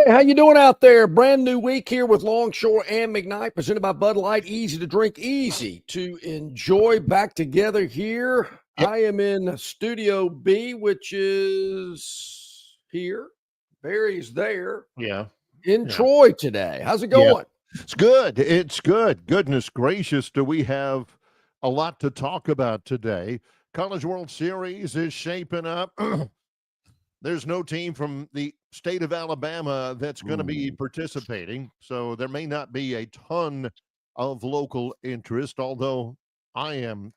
how you doing out there? Brand new week here with Longshore and McKnight, presented by Bud Light. Easy to drink, easy to enjoy. Back together here. Yep. I am in Studio B, which is here. Barry's there. Yeah. In Troy today. How's it going? It's good. It's good. Goodness gracious, do we have a lot to talk about today? College World Series is shaping up. There's no team from the state of Alabama that's going to be participating, so there may not be a ton of local interest, although I am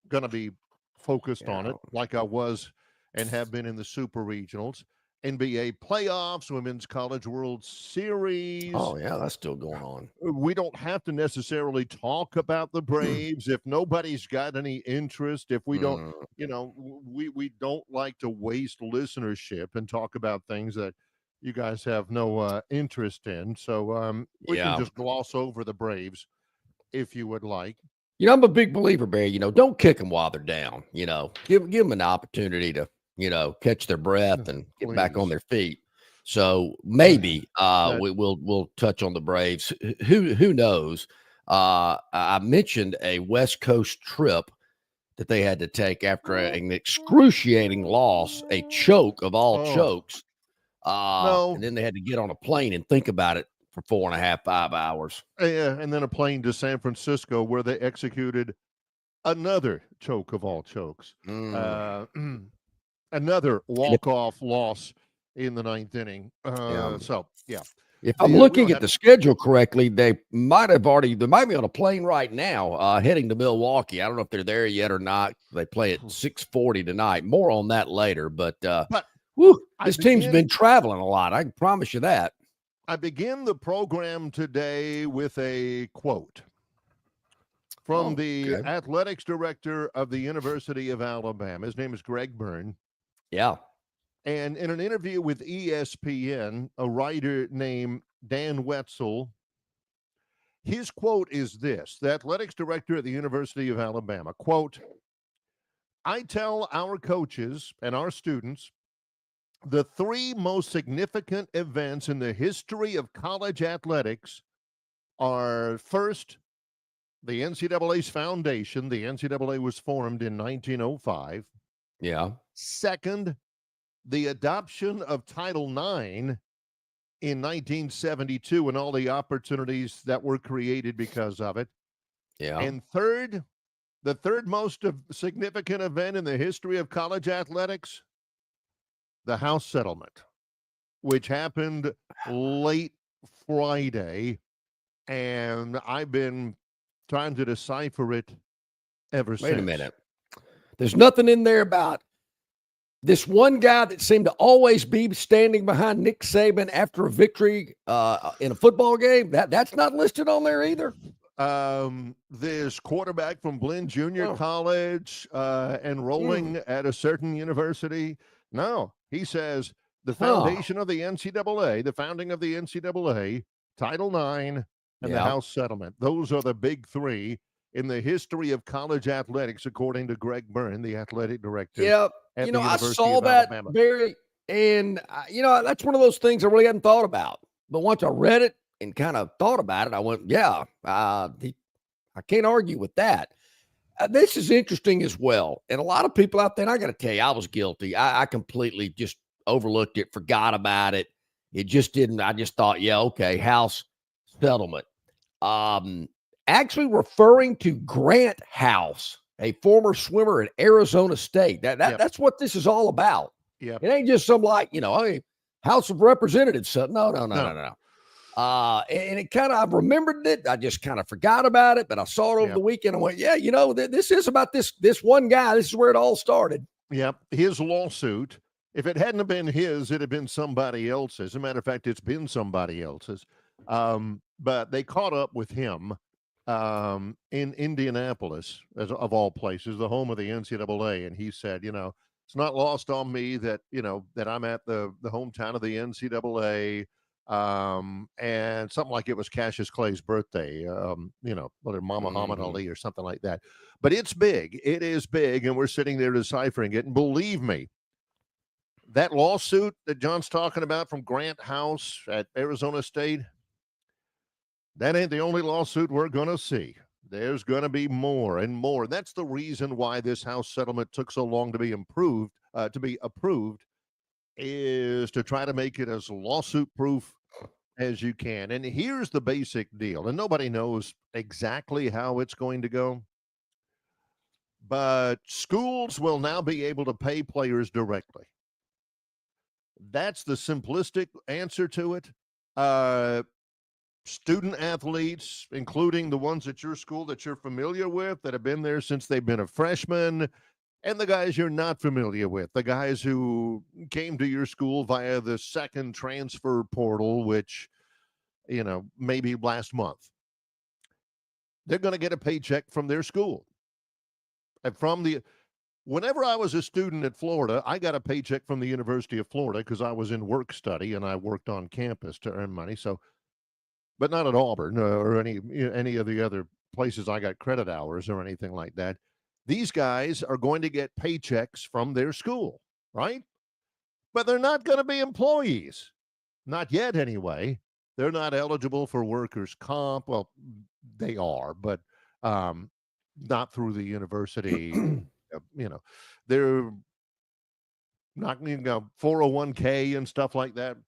going to be focused on it like I was and have been in the Super Regionals. NBA playoffs, Women's College World Series. Oh, yeah, that's still going on. We don't have to necessarily talk about the Braves if nobody's got any interest. If we don't, we don't like to waste listenership and talk about things that you guys have no interest in. So we can just gloss over the Braves if you would like. I'm a big believer, Barry. Don't kick them while they're down. Give them an opportunity to catch their breath and get back on their feet. So maybe we'll touch on the Braves. Who knows? I mentioned a West Coast trip that they had to take after an excruciating loss, a choke of all chokes. And then they had to get on a plane and think about it for 4.5, 5 hours. Yeah, and then a plane to San Francisco where they executed another choke of all chokes. Another walk-off loss in the ninth inning. So, yeah. If I'm looking at the schedule correctly, they might be on a plane right now heading to Milwaukee. I don't know if they're there yet or not. They play at 6:40 tonight. More on that later. But this team's been traveling a lot. I can promise you that. I begin the program today with a quote from the athletics director of the University of Alabama. His name is Gurn. Yeah. And in an interview with ESPN, a writer named Dan Wetzel, his quote is this, the athletics director at the University of Alabama, quote, "I tell our coaches and our students the three most significant events in the history of college athletics are, first, the NCAA's foundation. The NCAA was formed in 1905. Yeah. Second, the adoption of Title IX in 1972 and all the opportunities that were created because of it. Yeah. And third, the third most significant event in the history of college athletics, the House settlement, which happened late Friday. And I've been trying to decipher it ever since. Wait a minute. There's nothing in there about this one guy that seemed to always be standing behind Nick Saban after a victory in a football game. That's not listed on there either. This quarterback from Blinn Junior College enrolling at a certain university. No, he says the foundation of the NCAA, the founding of the NCAA, Title IX, and the House settlement. Those are the big three in the history of college athletics, according to Gurn, the athletic director. Yeah, I saw that, Barry, and that's one of those things I really hadn't thought about. But once I read it and kind of thought about it, I went, I can't argue with that. This is interesting as well. And a lot of people out there, and I got to tell you, I was guilty. I completely just overlooked it, forgot about it. It just didn't. I just thought, House settlement. Actually referring to Grant House, a former swimmer at Arizona State. That's what this is all about. Yeah, it ain't just some House of Representatives. So no. And it kind of, I've remembered it. I just kind of forgot about it, but I saw it over the weekend. I went, this is about this one guy. This is where it all started. Yep, his lawsuit. If it hadn't been his, it'd have been somebody else's. As a matter of fact, it's been somebody else's. But they caught up with him in Indianapolis, of all places, the home of the NCAA. And he said, it's not lost on me that, that I'm at the hometown of the NCAA. And something like it was Cassius Clay's birthday, whether Muhammad Ali or something like that. But it's big. It is big. And we're sitting there deciphering it. And believe me, that lawsuit that John's talking about from Grant House at Arizona State, that ain't the only lawsuit we're going to see. There's going to be more and more. That's the reason why this House settlement took so long to be approved, is to try to make it as lawsuit-proof as you can. And here's the basic deal, and nobody knows exactly how it's going to go, but schools will now be able to pay players directly. That's the simplistic answer to it. Student athletes, including the ones at your school that you're familiar with, that have been there since they've been a freshman, and the guys you're not familiar with, the guys who came to your school via the second transfer portal, which, maybe last month. They're going to get a paycheck from their school. And whenever I was a student at Florida, I got a paycheck from the University of Florida because I was in work study and I worked on campus to earn money. But not at Auburn or any of the other places I got credit hours or anything like that. These guys are going to get paychecks from their school, right? But they're not going to be employees. Not yet, anyway. They're not eligible for workers' comp. Well, they are, but not through the university. They're not, 401k and stuff like that.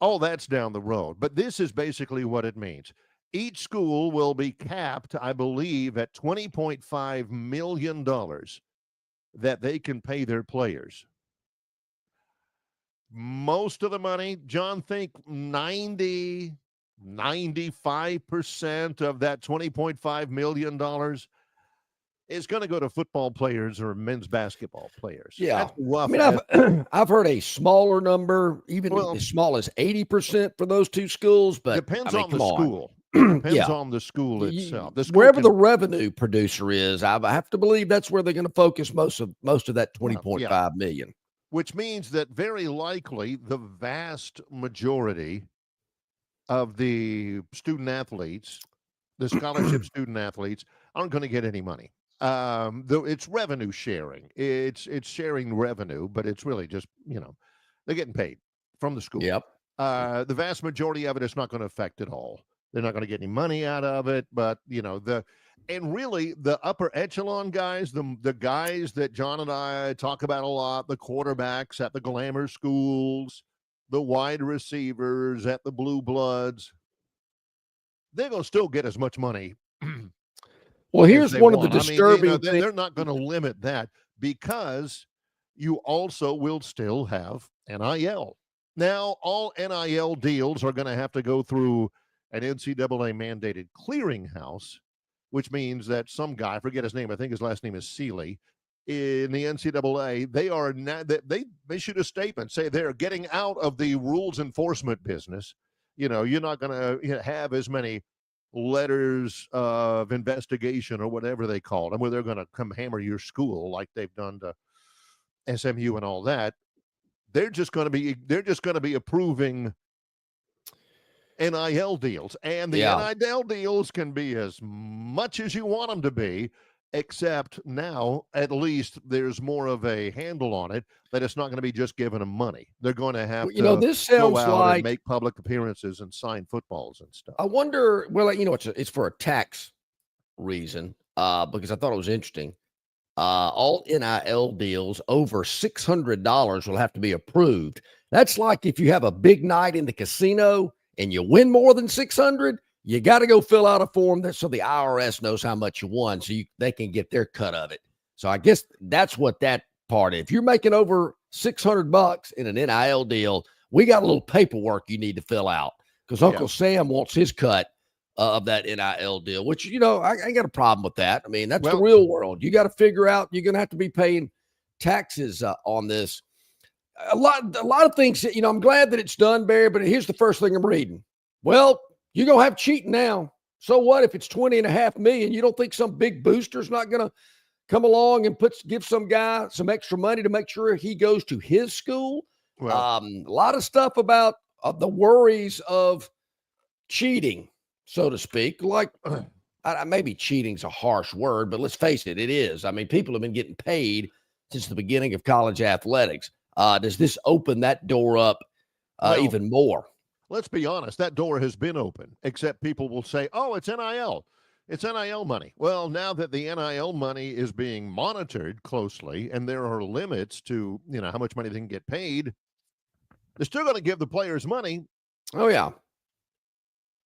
All that's down the road. But this is basically what it means. Each school will be capped, I believe, at $20.5 million that they can pay their players. Most of the money, John, think 95% of that $20.5 million is going to go to football players or men's basketball players. Yeah. I've heard a smaller number, even as small as 80% for those two schools, but depends on the school. Depends on the school itself. Wherever the revenue producer is, I have to believe that's where they're going to focus most of that $20.5 million. Which means that very likely the vast majority of the student athletes, the scholarship student athletes, aren't going to get any money. Though it's revenue sharing. It's sharing revenue, but it's really just, they're getting paid from the school. Yep. The vast majority of it is not going to affect it all. They're not going to get any money out of it, but and really the upper echelon guys, the guys that John and I talk about a lot, the quarterbacks at the glamour schools, the wide receivers at the Blue Bloods, they're going to still get as much money. Well, here's one of the disturbing things. They're not going to limit that because you also will still have NIL. Now, all NIL deals are going to have to go through an NCAA mandated clearinghouse, which means that some guy, I forget his name, I think his last name is Seeley, in the NCAA, they issued a statement, say they're getting out of the rules enforcement business. You're not going to have as many letters of investigation or whatever they call them, where they're going to come hammer your school like they've done to SMU and all that. They're just going to be approving NIL deals, and the NIL deals can be as much as you want them to be, except now at least there's more of a handle on it, that it's not going to be just giving them money. They're going to have this sounds go out like and make public appearances and sign footballs and stuff. I wonder, it's for a tax reason, because I thought it was interesting. All NIL deals over $600 will have to be approved. That's like if you have a big night in the casino and you win more than 600, you got to go fill out a form so the IRS knows how much you won, so they can get their cut of it. So I guess that's what that part is. If you're making over $600 in an NIL deal, we got a little paperwork you need to fill out because Uncle Sam wants his cut of that NIL deal, which, I ain't got a problem with that. I mean, that's the real world. You got to figure out, you're going to have to be paying taxes on this. A lot of things, I'm glad that it's done, Barry, but here's the first thing I'm reading. Well, you're going to have cheating now. So what if it's $20.5 million? You don't think some big booster's not going to come along and give some guy some extra money to make sure he goes to his school? Well, a lot of stuff about the worries of cheating, so to speak. Like, maybe cheating's a harsh word, but let's face it, it is. I mean, people have been getting paid since the beginning of college athletics. Does this open that door up even more? Let's be honest. That door has been open, except people will say, oh, it's NIL. It's NIL money. Well, now that the NIL money is being monitored closely and there are limits to, how much money they can get paid, they're still going to give the players money. Oh, yeah.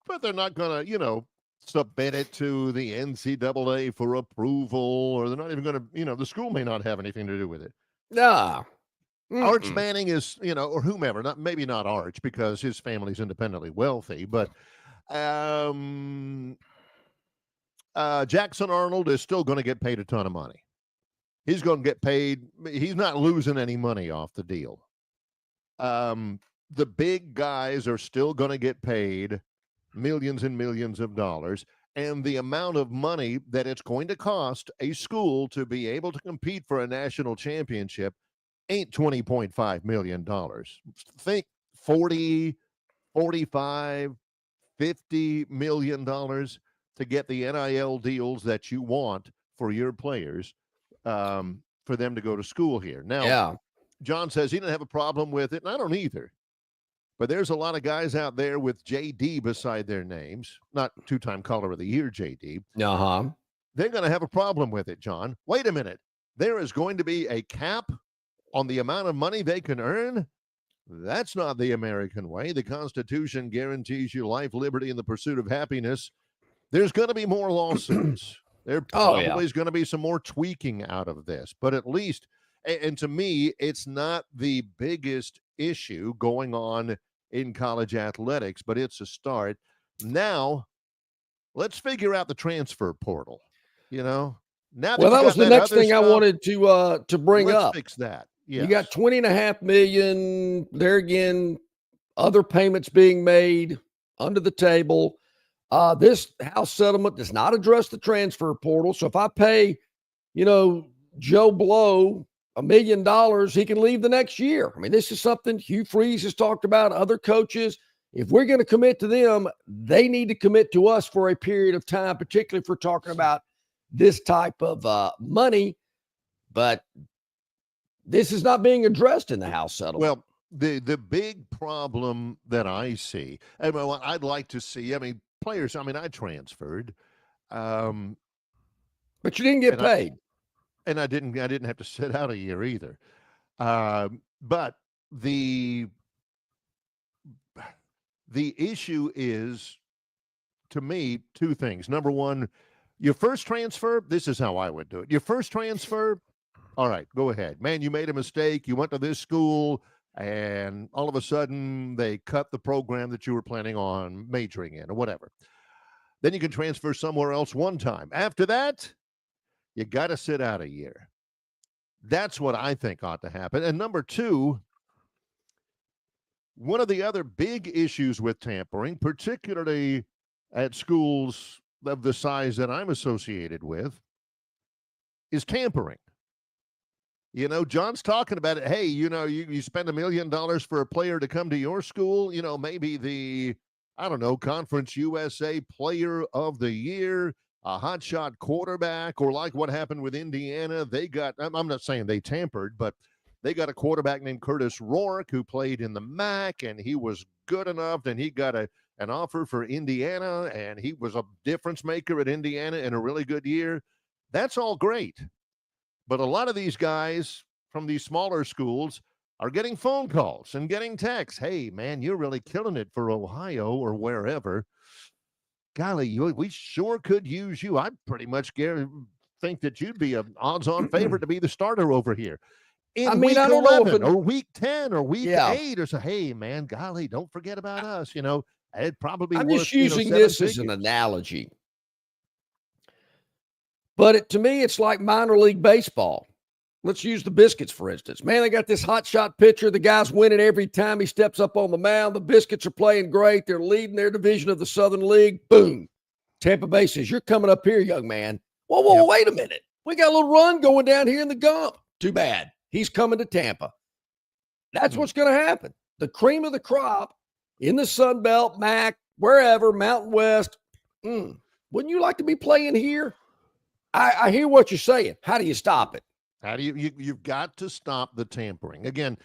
But they're not going to, submit it to the NCAA for approval, or they're not even going to, the school may not have anything to do with it. Nah. Arch Manning is, or whomever, maybe not Arch because his family's independently wealthy, but Jackson Arnold is still going to get paid a ton of money. He's going to get paid. He's not losing any money off the deal. The big guys are still going to get paid millions and millions of dollars. And the amount of money that it's going to cost a school to be able to compete for a national championship ain't $20.5 million. Think 40, 45, $50 million to get the NIL deals that you want for your players, for them to go to school here. Now, John says he didn't have a problem with it, and I don't either. But there's a lot of guys out there with JD beside their names, not two-time Caller of the Year JD. Uh-huh. They're going to have a problem with it, John. Wait a minute. There is going to be a cap on the amount of money they can earn? That's not the American way. The Constitution guarantees you life, liberty, and the pursuit of happiness. There's going to be more lawsuits. There probably is going to be some more tweaking out of this. But at least, and to me, it's not the biggest issue going on in college athletics, but it's a start. Now, let's figure out the transfer portal. Now that that was the next thing I wanted to bring up. Let's fix that. Yes. You got $20.5 million. There again, other payments being made under the table. This house settlement does not address the transfer portal. So if I pay, Joe Blow $1 million, he can leave the next year. I mean, this is something Hugh Freeze has talked about, other coaches. If we're going to commit to them, they need to commit to us for a period of time, particularly if we're talking about this type of money. But this is not being addressed in the house settlement. Well, the big problem that I see, and what I'd like to see, players, I transferred. But you didn't get paid. I didn't have to sit out a year either. But the issue is, to me, two things. Number one, your first transfer, this is how I would do it. Your first transfer, all right, go ahead. Man, you made a mistake. You went to this school, and all of a sudden they cut the program that you were planning on majoring in or whatever. Then you can transfer somewhere else one time. After that, you got to sit out a year. That's what I think ought to happen. And number two, one of the other big issues with tampering, particularly at schools of the size that I'm associated with, is tampering. John's talking about it. Hey, you spend $1 million for a player to come to your school, maybe the, Conference USA Player of the Year, a hotshot quarterback, or like what happened with Indiana. I'm not saying they tampered, but they got a quarterback named Curtis Rourke who played in the MAC, and he was good enough, and he got an offer for Indiana, and he was a difference maker at Indiana in a really good year. That's all great. But a lot of these guys from these smaller schools are getting phone calls and getting texts. Hey, man, you're really killing it for Ohio or wherever. Golly, we sure could use you. I pretty much think that you'd be an odds-on favorite to be the starter over here. Week 11 or week 10 or week 8 or so. Hey, man, golly, don't forget about us. It'd probably I'm worth, just using this as an analogy. But to me, it's like minor league baseball. Let's use the Biscuits, for instance. Man, they got this hotshot pitcher. The guy's winning every time he steps up on the mound. The Biscuits are playing great. They're leading their division of the Southern League. Boom. Tampa Bay says, you're coming up here, young man. Whoa, wait a minute. We got a little run going down here in the Gump. Too bad. He's coming to Tampa. That's what's going to happen. The cream of the crop in the Sun Belt, MAC, wherever, Mountain West. Wouldn't you like to be playing here? I hear what you're saying. How do you stop it? How do you've got to stop the tampering. Again,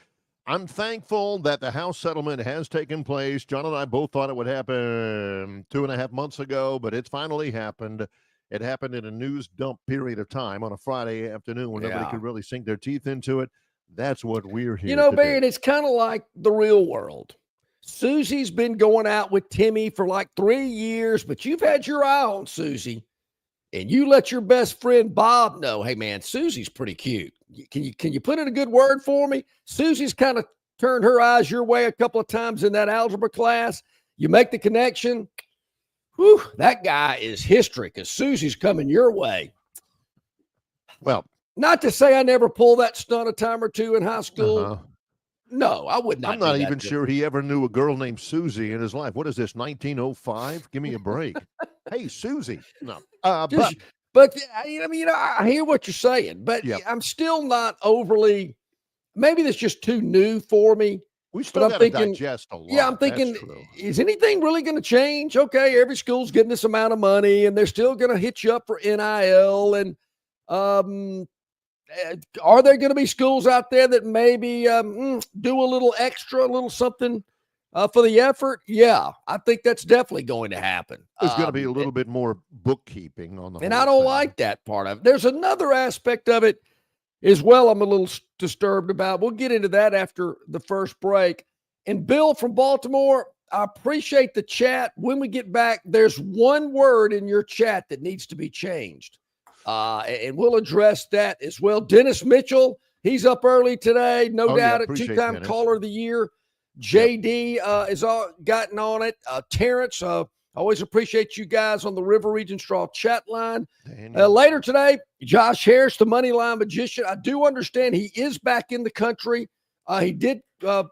I'm thankful that the House settlement has taken place. John and I both thought it would happen 2.5 months ago, but it's finally happened. It happened in a news dump period of time on a Friday afternoon when nobody could really sink their teeth into it. That's what we're here to Barry, do. it's kind of like the real world. Susie's been going out with Timmy for like 3 years, but you've had your eye on Susie, and you let your best friend Bob know, hey, man, Susie's pretty cute. Can you put in a good word for me? Susie's kind of turned her eyes your way a couple of times in that algebra class. You make the connection. Whew, that guy is history because Susie's coming your way. Well, not to say I never pulled that stunt a time or two in high school. Uh-huh. No, I would not. I'm not even sure he ever knew a girl named Susie in his life. What is this, 1905? Give me a break. Hey, Susie. No. But I hear what you're saying, but I'm still not overly. Maybe that's just too new for me. We still got to digest a lot. Yeah, I'm thinking, is anything really going to change? Okay, every school's getting this amount of money, and they're still going to hit you up for NIL. And are there going to be schools out there that maybe do a little extra, a little something for the effort? Yeah, I think that's definitely going to happen. There's going to be a little bit more bookkeeping on the whole and I don't like that part of it. There's another aspect of it as well I'm a little disturbed about. We'll get into that after the first break. And Bill from Baltimore, I appreciate the chat. When we get back, there's one word in your chat that needs to be changed. And we'll address that as well. Dennis Mitchell, he's up early today. No doubt a two-time caller of the year. JD is gotten on it. Terrence, always appreciate you guys on the River Region Straw chat line. Later today, Josh Harris, the Moneyline magician. I do understand he is back in the country. He did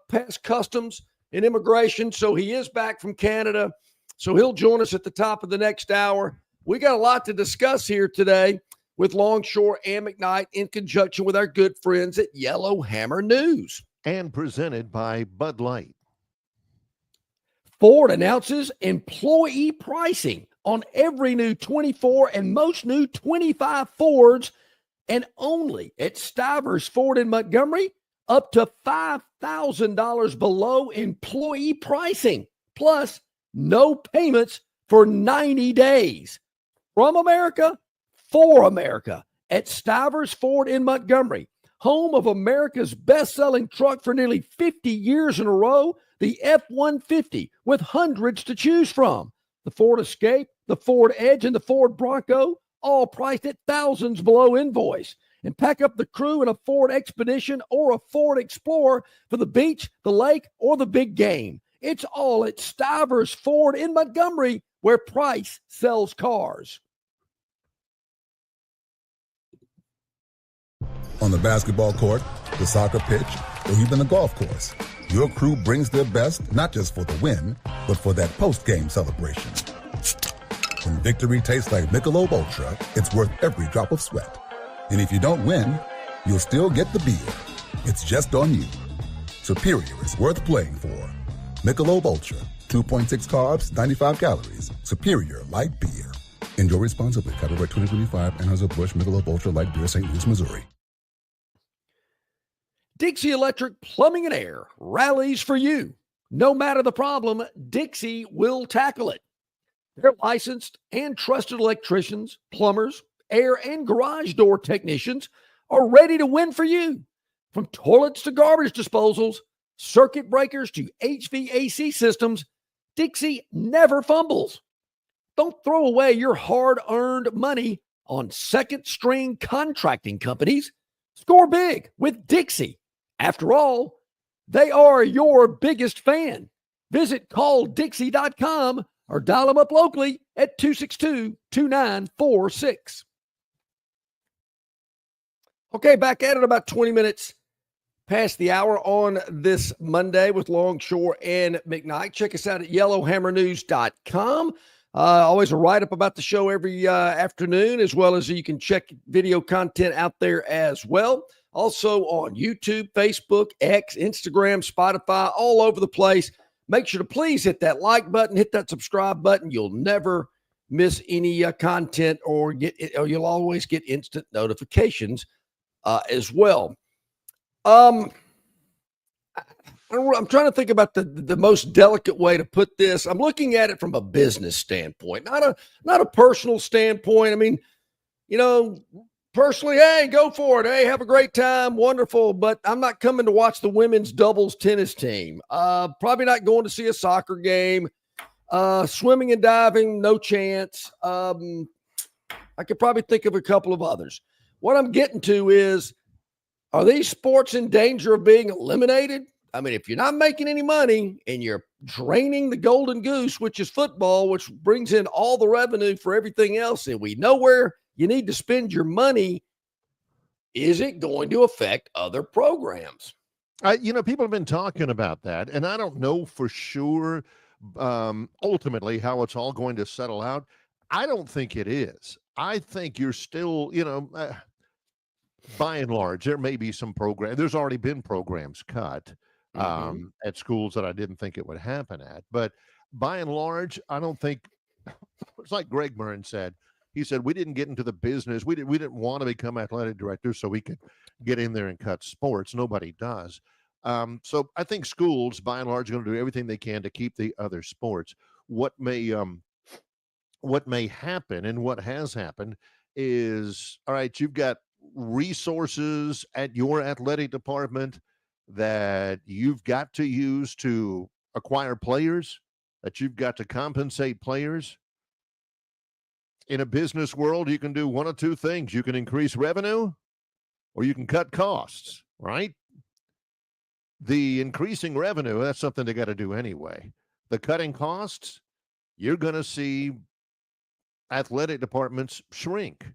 pass customs and immigration, so he is back from Canada. So he'll join us at the top of the next hour. We got a lot to discuss here today with Longshore and McKnight in conjunction with our good friends at Yellow Hammer News. And presented by Bud Light. Ford announces employee pricing on every new 24 and most new 25 Fords, and only at Stivers Ford in Montgomery, up to $5,000 below employee pricing, plus no payments for 90 days. From America, for America, at Stivers Ford in Montgomery, home of America's best-selling truck for nearly 50 years in a row, the F-150, with hundreds to choose from. The Ford Escape, the Ford Edge, and the Ford Bronco, all priced at thousands below invoice. And pack up the crew in a Ford Expedition or a Ford Explorer for the beach, the lake, or the big game. It's all at Stivers Ford in Montgomery, where price sells cars. On the basketball court, the soccer pitch, or even the golf course, your crew brings their best not just for the win, but for that post-game celebration. When victory tastes like Michelob Ultra, it's worth every drop of sweat. And if you don't win, you'll still get the beer. It's just on you. Superior is worth playing for. Michelob Ultra, 2.6 carbs, 95 calories. Superior light beer. Enjoy responsibly. Copyright 2025, Anheuser-Busch Michelob Ultra Light Beer, St. Louis, Missouri. Dixie Electric Plumbing and Air rallies for you. No matter the problem, Dixie will tackle it. They're licensed and trusted electricians, plumbers, air and garage door technicians are ready to win for you. From toilets to garbage disposals, circuit breakers to HVAC systems, Dixie never fumbles. Don't throw away your hard-earned money on second-string contracting companies. Score big with Dixie. After all, they are your biggest fan. Visit calldixie.com or dial them up locally at 262-2946. Okay, back at it about 20 minutes past the hour on this Monday with Longshore and McKnight. Check us out at yellowhammernews.com. Always a write-up about the show every afternoon, as well as you can check video content out there as well. Also on YouTube, Facebook, X, Instagram, Spotify, all over the place. Make sure to please hit that like button, hit that subscribe button. You'll never miss any content or you'll always get instant notifications as well. I I'm trying to think about the most delicate way to put this. I'm looking at it from a business standpoint, not a personal standpoint. I mean, personally, hey, go for it. Hey, have a great time. Wonderful. But I'm not coming to watch the women's doubles tennis team. Probably not going to see a soccer game. Swimming and diving, no chance. I could probably think of a couple of others. What I'm getting to is, are these sports in danger of being eliminated? I mean, if you're not making any money and you're draining the golden goose, which is football, which brings in all the revenue for everything else, and we know where you need to spend your money, is it going to affect other programs? People have been talking about that, and I don't know for sure ultimately how it's all going to settle out. I don't think it is. I think you're still, by and large, there may be some program. There's already been programs cut at schools that I didn't think it would happen at. But by and large, I don't think it's like Greg Gurn said. He said, we didn't get into the business. We didn't want to become athletic directors so we could get in there and cut sports. Nobody does. So I think schools, by and large, are going to do everything they can to keep the other sports. What may happen and what has happened is, all right, you've got resources at your athletic department that you've got to use to acquire players, that you've got to compensate players. In a business world, you can do one of two things. You can increase revenue or you can cut costs, right? The increasing revenue, that's something they got to do anyway. The cutting costs, you're going to see athletic departments shrink.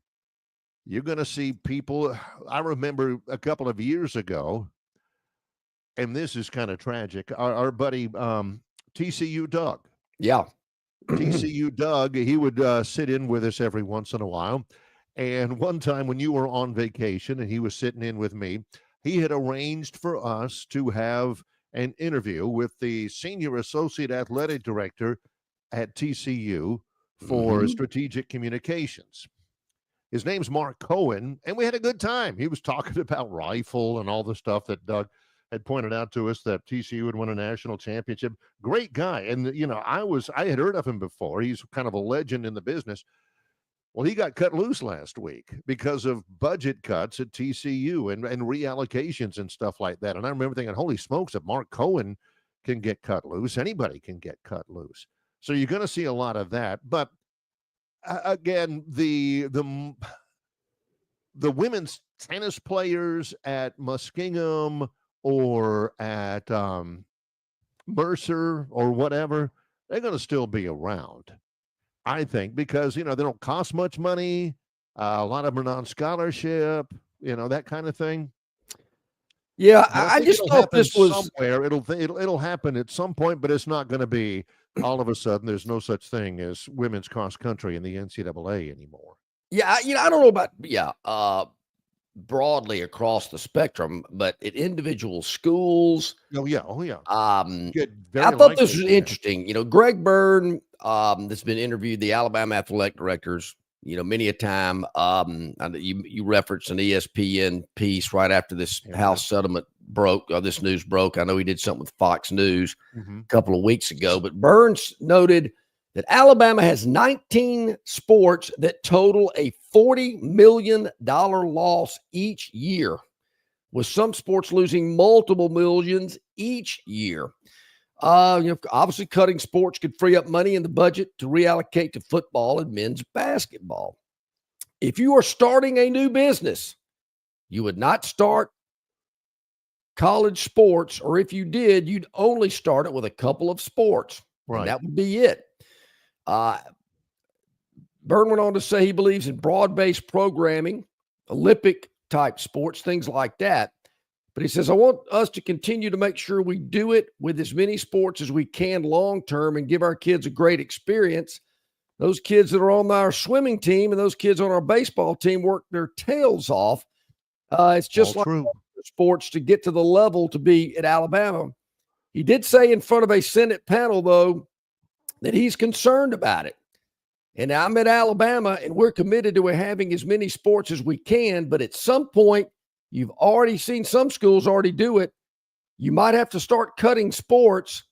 You're going to see people. I remember a couple of years ago, and this is kind of tragic, our buddy TCU Doug. Yeah. TCU Doug, he would sit in with us every once in a while. And one time when you were on vacation and he was sitting in with me, he had arranged for us to have an interview with the senior associate athletic director at TCU for strategic communications. His name's Mark Cohen, and we had a good time. He was talking about rifle and all the stuff that Doug had pointed out to us, that TCU would win a national championship. Great guy. And, I had heard of him before. He's kind of a legend in the business. Well, he got cut loose last week because of budget cuts at TCU and reallocations and stuff like that. And I remember thinking, holy smokes, if Mark Cohen can get cut loose, anybody can get cut loose. So you're going to see a lot of that. But again, the women's tennis players at Muskingum or at Mercer or whatever, they're going to still be around, I think, because, they don't cost much money. A lot of them are non-scholarship, that kind of thing. Yeah, I just thought this was somewhere. It'll happen at some point, but it's not going to be all of a sudden. There's no such thing as women's cross country in the NCAA anymore. Yeah, I don't know about broadly across the spectrum, but at individual schools. Oh yeah. I thought this was interesting. Greg Gurn, that's been interviewed, the Alabama athletic directors, many a time. You referenced an ESPN piece right after this House settlement broke, or this news broke. I know he did something with Fox News a couple of weeks ago, but Burns noted that Alabama has 19 sports that total a $40 million loss each year, with some sports losing multiple millions each year. Obviously cutting sports could free up money in the budget to reallocate to football and men's basketball. If you are starting a new business, you would not start college sports, or if you did, you'd only start it with a couple of sports. Right. And that would be it. Gurn went on to say he believes in broad-based programming, Olympic-type sports, things like that. But he says, I want us to continue to make sure we do it with as many sports as we can long-term and give our kids a great experience. Those kids that are on our swimming team and those kids on our baseball team work their tails off. It's just like sports to get to the level to be at Alabama. He did say in front of a Senate panel, though, that he's concerned about it. And I'm at Alabama, and we're committed to having as many sports as we can. But at some point, you've already seen some schools already do it. you might have to start cutting sports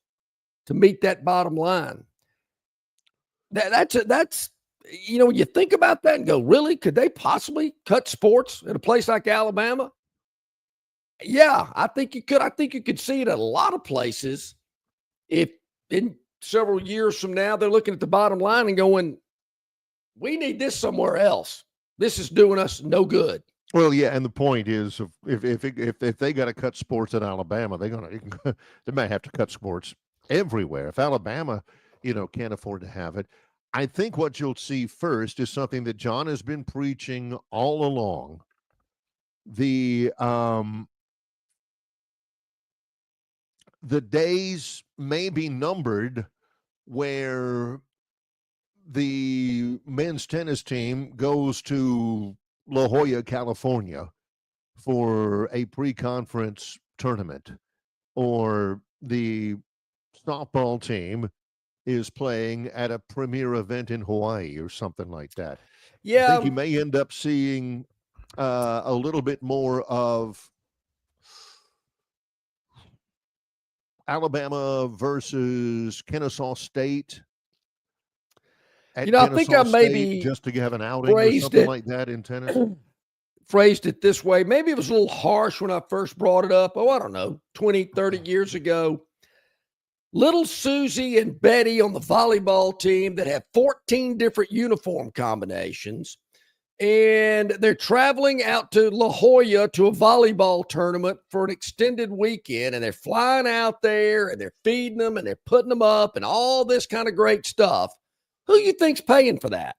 to meet that bottom line. That's when you think about that and go, really, could they possibly cut sports in a place like Alabama? Yeah, I think you could. I think you could see it at a lot of places. If in several years from now, they're looking at the bottom line and going, we need this somewhere else. This is doing us no good. Well, yeah, and the point is, if they got to cut sports at Alabama, they might have to cut sports everywhere. If Alabama, can't afford to have it, I think what you'll see first is something that John has been preaching all along. The days may be numbered where the men's tennis team goes to La Jolla, California for a pre-conference tournament, or the softball team is playing at a premier event in Hawaii or something like that. Yeah. I think you may end up seeing a little bit more of Alabama versus Kennesaw State. I think I maybe just to have an outing or something like that in tennis. Phrased it this way. Maybe it was a little harsh when I first brought it up. Oh, I don't know, 20, 30 years ago. Little Susie and Betty on the volleyball team that have 14 different uniform combinations. And they're traveling out to La Jolla to a volleyball tournament for an extended weekend. And they're flying out there and they're feeding them and they're putting them up and all this kind of great stuff. Who you think's paying for that?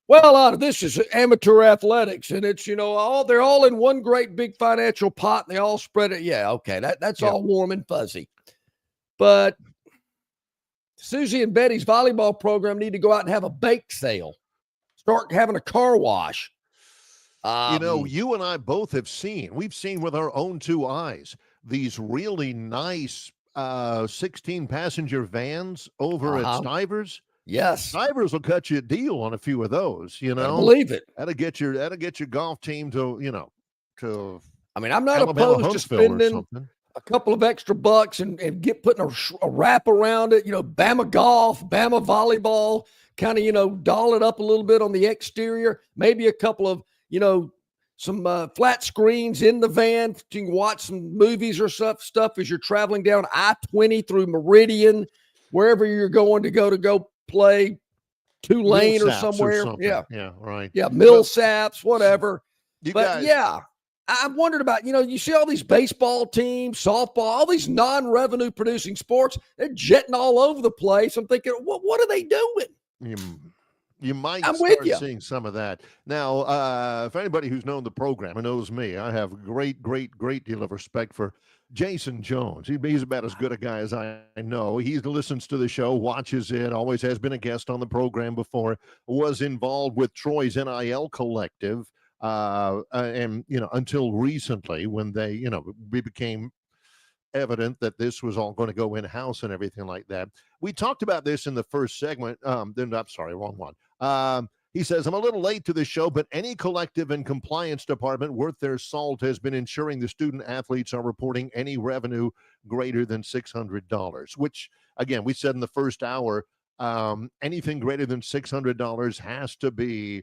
Well, a lot of this is amateur athletics, and it's, they're all in one great big financial pot, and they all spread it. Yeah, okay, that's all warm and fuzzy. But Susie and Betty's volleyball program need to go out and have a bake sale, start having a car wash. You and I both we've seen with our own two eyes, these really nice 16-passenger vans over at Stivers. Yes, Stivers will cut you a deal on a few of those. I believe it. That'll get your golf team to. I mean, I'm not Alabama opposed to spending a couple of extra bucks and putting a wrap around it. Bama golf, Bama volleyball, kind of doll it up a little bit on the exterior. Maybe a couple of some flat screens in the van. You can watch some movies or stuff as you're traveling down I-20 through Meridian, wherever you're going to go play Tulane or somewhere. Yeah, right. Yeah, Millsaps, whatever. I'm wondering about, you see all these baseball teams, softball, all these non-revenue producing sports, they're jetting all over the place. I'm thinking, what are they doing? You might start seeing some of that. Now, for anybody who's known the program and knows me, I have a great deal of respect for Jason Jones. He's about as good a guy as I know. He listens to the show, watches it, always has been a guest on the program before, was involved with Troy's NIL collective, and until recently when we became evident that this was all going to go in-house and everything like that. We talked about this in the first segment. I'm sorry, wrong one. He says, I'm a little late to the show, but any collective and compliance department worth their salt has been ensuring the student athletes are reporting any revenue greater than $600, which, again, we said in the first hour, anything greater than $600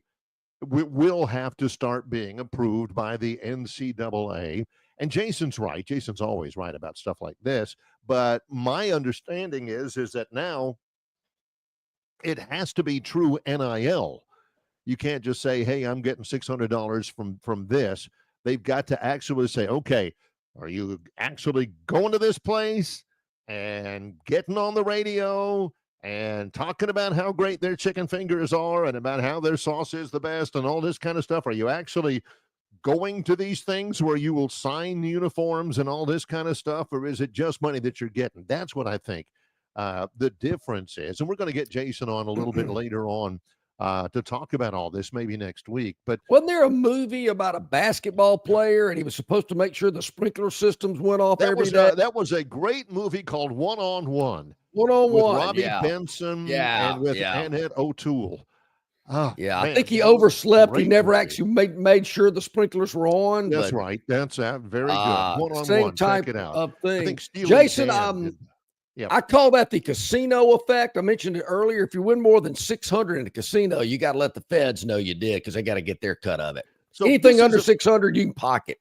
will have to start being approved by the NCAA. And Jason's right. Jason's always right about stuff like this. But my understanding is that now it has to be true NIL. You can't just say, hey, I'm getting $600 from this. They've got to actually say, okay, are you actually going to this place and getting on the radio and talking about how great their chicken fingers are and about how their sauce is the best and all this kind of stuff? Are you actually going to these things where you will sign uniforms and all this kind of stuff, or is it just money that you're getting? That's what I think the difference is. And we're going to get Jason on a little bit later on to talk about all this, maybe next week. But wasn't there a movie about a basketball player and he was supposed to make sure the sprinkler systems went off every day? That was a great movie called One-on-One. One-on-One, with Robbie Benson and with Annette O'Toole. Oh, Yeah, man, I think he that was a overslept. He great never movie. actually made sure the sprinklers were on. That's But right. That's very good. same One-on-one. Check type it out. of I thing. think Steely Jason, Dan did. Yep. I call that the casino effect. I mentioned it earlier. If you win more than 600 in a casino, you got to let the feds know you did because they got to get their cut of it. So anything under 600, you can pocket.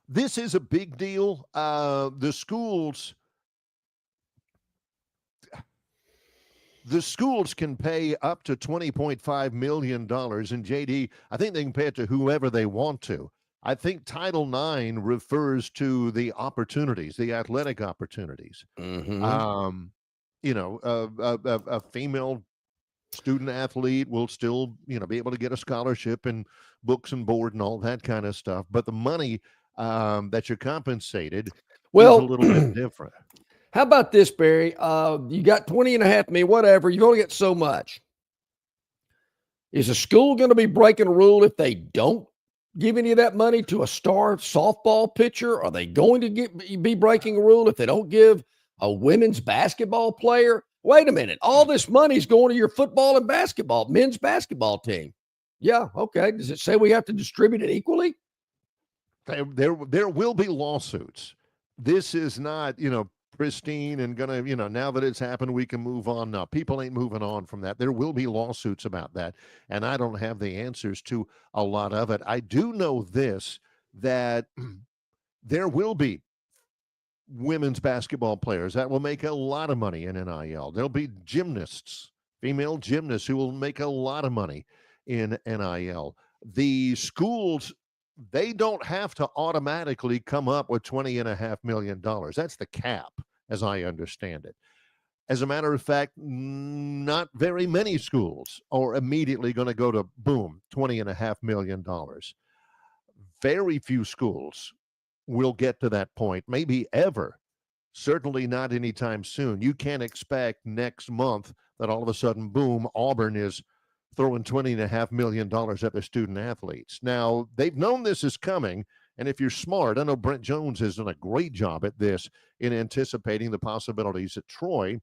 This is a big deal. The schools can pay up to $20.5 million. And JD, I think they can pay it to whoever they want to. I think Title IX refers to the opportunities, the athletic opportunities. Mm-hmm. A female student athlete will still, be able to get a scholarship and books and board and all that kind of stuff. But the money that you're compensated is a little bit different. How about this, Barry? You got 20.5 million, whatever. You only get so much. Is a school going to be breaking a rule if they don't give any of that money to a star softball pitcher? Are they going to be breaking a rule if they don't give a women's basketball player? Wait a minute. All this money is going to your football and men's basketball team. Yeah, okay. Does it say we have to distribute it equally? There will be lawsuits. This is not, pristine and gonna, now that it's happened, we can move on. No, people ain't moving on from that. There will be lawsuits about that, and I don't have the answers to a lot of it. I do know this, that there will be women's basketball players that will make a lot of money in NIL. There'll be gymnasts, female gymnasts, who will make a lot of money in NIL. The schools, they don't have to automatically come up with $20.5 million. That's the cap, as I understand it. As a matter of fact, not very many schools are immediately going to go to, boom, $20.5 million. Very few schools will get to that point, maybe ever. Certainly not anytime soon. You can't expect next month that all of a sudden, boom, Auburn is throwing $20.5 million at their student athletes. Now, they've known this is coming, and if you're smart, I know Brent Jones has done a great job at this in anticipating the possibilities at Troy.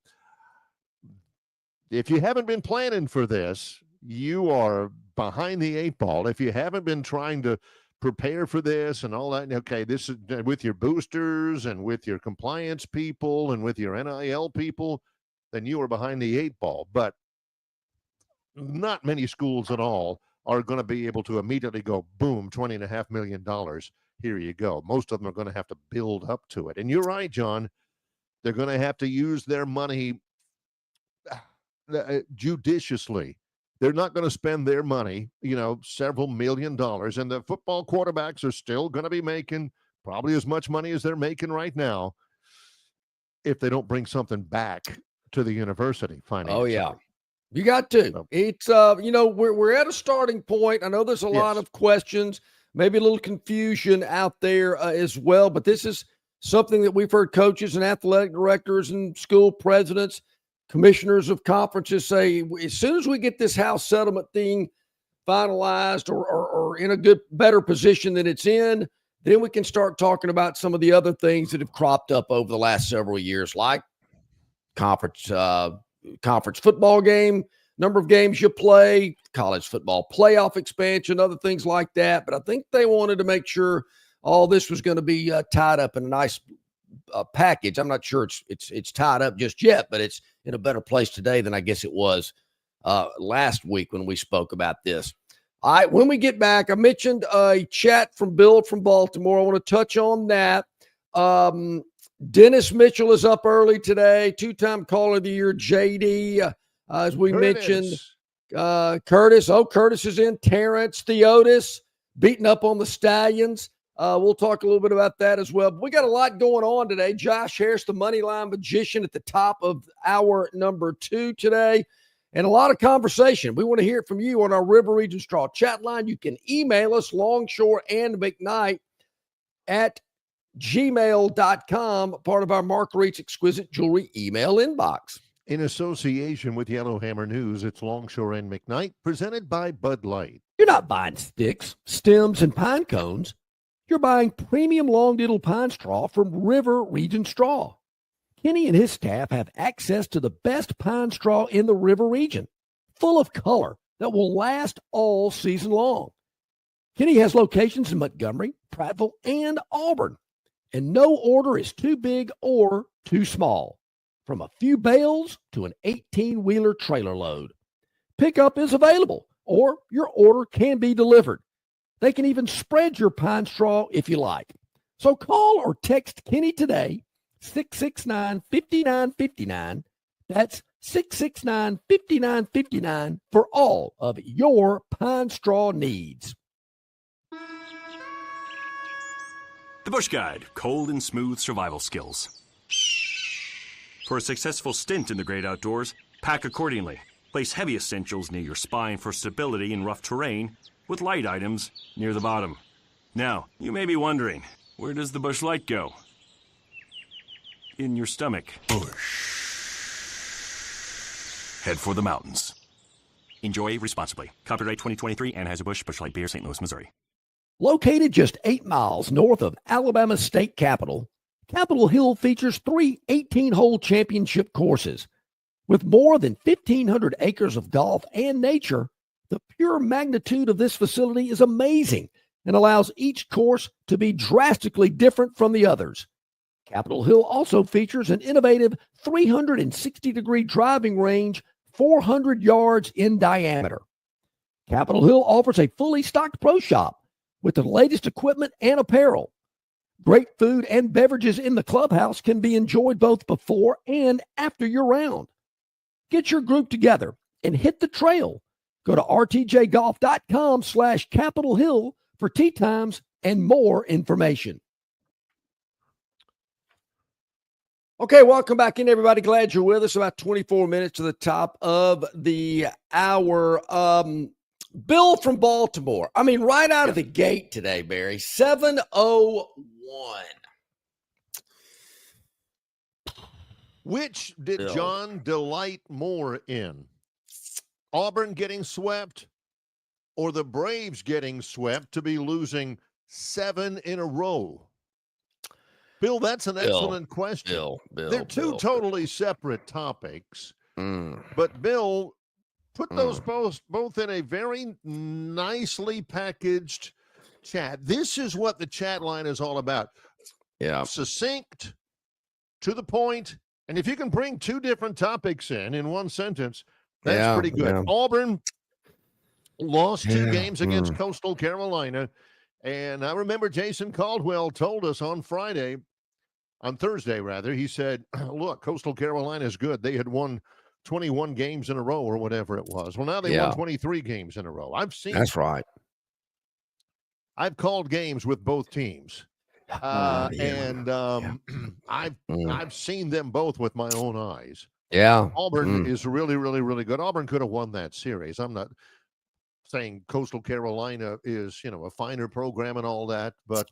If you haven't been planning for this, you are behind the eight ball. If you haven't been trying to prepare for this and all that, okay, this is with your boosters and with your compliance people and with your NIL people, then you are behind the eight ball. But not many schools at all are going to be able to immediately go, boom, $20.5 million. Here you go. Most of them are going to have to build up to it. And you're right, John. They're going to have to use their money judiciously. They're not going to spend their money, several $1 million. And the football quarterbacks are still going to be making probably as much money as they're making right now if they don't bring something back to the university financially. Oh, yeah. You got to. It's, we're at a starting point. I know there's a lot of questions, maybe a little confusion out there as well, but this is something that we've heard coaches and athletic directors and school presidents, commissioners of conferences say, as soon as we get this house settlement thing finalized or in a better position than it's in, then we can start talking about some of the other things that have cropped up over the last several years, like conference football game, number of games you play, college football playoff expansion, other things like that. But I think they wanted to make sure all this was going to be tied up in a nice package. I'm not sure it's tied up just yet, but it's in a better place today than I guess it was last week when we spoke about this. All right, when we get back, I mentioned a chat from Bill from Baltimore. I want to touch on that. Dennis Mitchell is up early today, two-time Caller of the Year, JD, as we mentioned. Curtis. Oh, Curtis is in. Terrence, Theotis, beating up on the Stallions. We'll talk a little bit about that as well. But we got a lot going on today. Josh Harris, the Moneyline magician, at the top of hour number 2 today. And a lot of conversation. We want to hear from you on our River Region Straw chat line. You can email us, Longshore and McKnight, at gmail.com, part of our Marguerite's Exquisite Jewelry email inbox. In association with Yellowhammer News, it's Longshore and McKnight, presented by Bud Light. You're not buying sticks, stems, and pine cones. You're buying premium long-diddle pine straw from River Region Straw. Kenny and his staff have access to the best pine straw in the River region, full of color, that will last all season long. Kenny has locations in Montgomery, Prattville, and Auburn, and no order is too big or too small, from a few bales to an 18-wheeler trailer load. Pickup is available, or your order can be delivered. They can even spread your pine straw if you like. So call or text Kenny today, 669-5959. That's 669-5959 for all of your pine straw needs. The Bush Guide, cold and smooth survival skills. For a successful stint in the great outdoors, pack accordingly. Place heavy essentials near your spine for stability in rough terrain, with light items near the bottom. Now, you may be wondering, where does the Bush Light go? In your stomach. Bush. Head for the mountains. Enjoy responsibly. Copyright 2023, Anheuser-Busch, Bush Light Beer, St. Louis, Missouri. Located just 8 miles north of Alabama's state capital, Capitol Hill features 3 18-hole championship courses. With more than 1,500 acres of golf and nature, the pure magnitude of this facility is amazing and allows each course to be drastically different from the others. Capitol Hill also features an innovative 360-degree driving range 400 yards in diameter. Capitol Hill offers a fully stocked pro shop with the latest equipment and apparel. Great food and beverages in the clubhouse can be enjoyed both before and after your round. Get your group together and hit the trail. Go to rtjgolf.com/Capitol Hill for tee times and more information. Okay, welcome back in, everybody. Glad you're with us. About 24 minutes to the top of the hour. Bill from Baltimore. I mean, right out of the gate today, Barry, 701. Which did John delight more in? Auburn getting swept or the Braves getting swept to be losing 7 in a row? Bill, that's an excellent question. They're two totally separate topics. But, Bill, put those both in a very nicely packaged chat. This is what the chat line is all about. Yeah. Succinct, to the point, and if you can bring 2 different topics in one sentence, that's pretty good. Yeah. Auburn lost 2 games against Coastal Carolina, and I remember Jason Caldwell told us on Thursday, he said, look, Coastal Carolina is good. They had won 21 games in a row or whatever it was. Well, now they won 23 games in a row. That's right. I've called games with both teams. I've seen them both with my own eyes. Yeah. Auburn is really, really, really good. Auburn could have won that series. I'm not saying Coastal Carolina is, a finer program and all that, but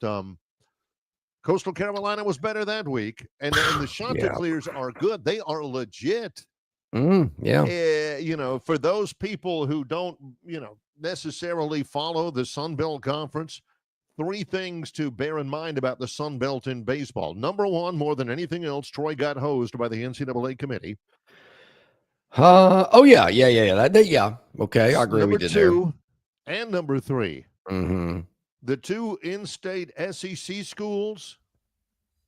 Coastal Carolina was better that week. And the Chanticleers are good. They are legit. For those people who don't, necessarily follow the Sun Belt Conference, 3 things to bear in mind about the Sun Belt in baseball. Number 1, more than anything else, Troy got hosed by the NCAA committee. Okay, I agree. Number we did 2 there. And number 3. The 2 in-state SEC schools,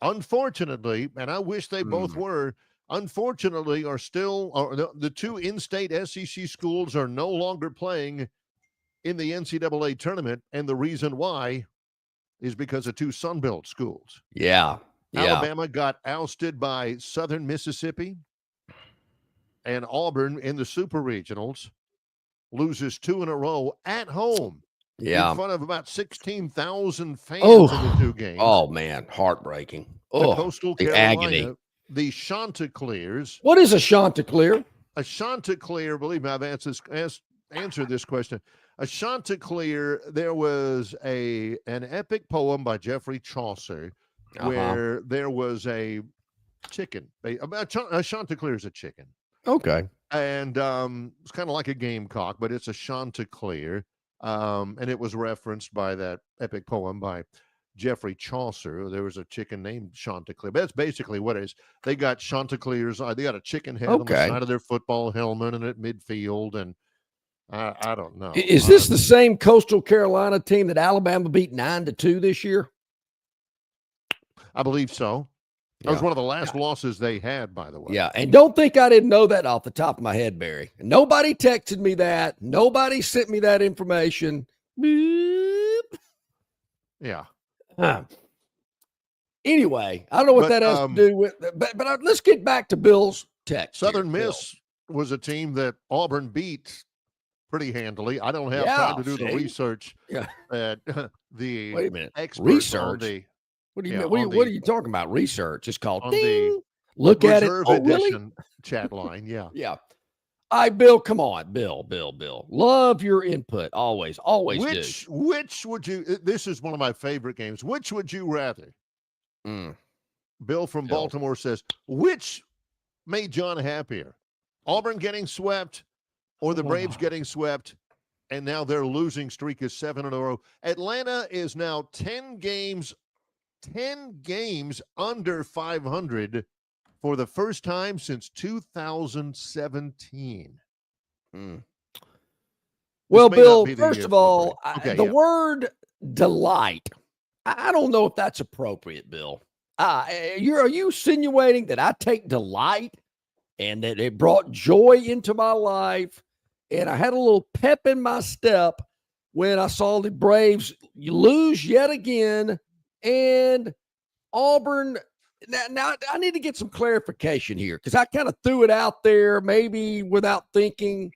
unfortunately, and I wish they both were, unfortunately, are still, the 2 in-state SEC schools are no longer playing in the NCAA tournament, and the reason why is because of 2 Sun Belt schools. Alabama got ousted by Southern Mississippi, and Auburn in the Super Regionals loses 2 in a row at home. In front of about 16,000 fans in the 2 games. Oh, man, heartbreaking. Coastal Carolina, agony. The Chanticleers. What is a Chanticleer? A Chanticleer, believe me, I've answered this question. A Chanticleer, there was an epic poem by Geoffrey Chaucer where there was a chicken. A Chanticleer is a chicken. Okay. And it's kind of like a gamecock, but it's a Chanticleer. And it was referenced by that epic poem by Geoffrey Chaucer. There was a chicken named Chanticleer. But that's basically what it is. They got Chanticleers. They got a chicken head on the side of their football helmet and at midfield. And I don't know. Is this the same Coastal Carolina team that Alabama beat 9-2 this year? I believe so. That was one of the last losses they had, by the way. Yeah, and don't think I didn't know that off the top of my head, Barry. Nobody texted me that. Nobody sent me that information. Beep. Yeah. Anyway, I don't know what that has to do with, but let's get back to Bill's text. Southern Miss was a team that Auburn beat pretty handily. I don't have time to do the research. Yeah. The Wait a minute. Research. What do you mean? What are you talking about? Research. It's called the look at it. Reserve edition chat line. Yeah. Yeah. Bill, come on. Bill. Love your input. Always Which would you, this is one of my favorite games. Which would you rather? Bill from Baltimore says, which made John happier? Auburn getting swept or the Braves getting swept? And now their losing streak is 7 in a row. Atlanta is now 10 games under 500 for the first time since 2017. Well, Bill, first of all, the word delight, I don't know if that's appropriate, Bill. Are you insinuating that I take delight and that it brought joy into my life and I had a little pep in my step when I saw the Braves lose yet again and Auburn? Now I need to get some clarification here because I kind of threw it out there maybe without thinking,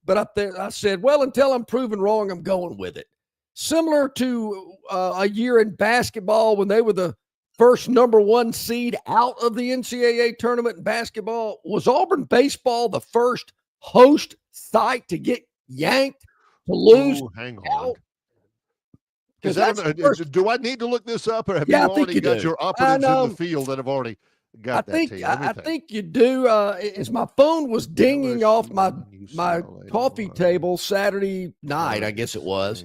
but I said, well, until I'm proven wrong, I'm going with it. Similar to a year in basketball when they were the first number 1 seed out of the NCAA tournament in basketball. Was Auburn baseball the first host site to get yanked, to lose? Hang on. Do I need to look this up, or have you already got your operatives in the field that have already got that to you? I think you do. As my phone was dinging off my coffee table Saturday night, I guess it was.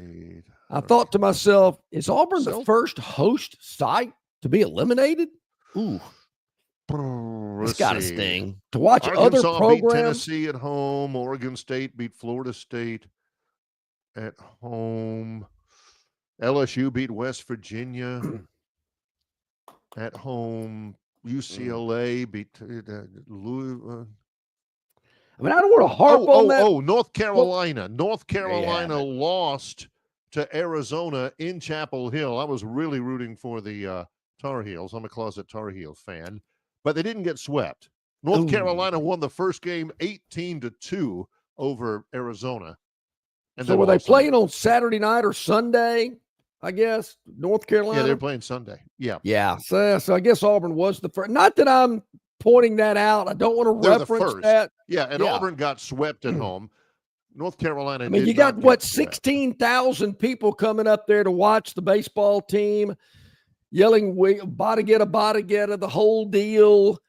I thought to myself, is Auburn the first host site to be eliminated? Ooh. It's got to sting. To watch Arkansas other programs. Beat Tennessee at home. Oregon State beat Florida State at home. LSU beat West Virginia at home. UCLA beat Louisville. I mean, I don't want to harp on that. North Carolina. North Carolina lost to Arizona in Chapel Hill. I was really rooting for the Tar Heels. I'm a closet Tar Heel fan, but they didn't get swept. North Carolina won the first game 18-2 over Arizona. And so were they playing on Saturday night or Sunday? I guess North Carolina. Yeah, they're playing Sunday. Yeah. So I guess Auburn was the first. Not that I'm pointing that out. I don't want to reference that. Yeah, and Auburn got swept at home. North Carolina. I mean, you got 16,000 people coming up there to watch the baseball team, yelling "Bada-get-a, the whole deal,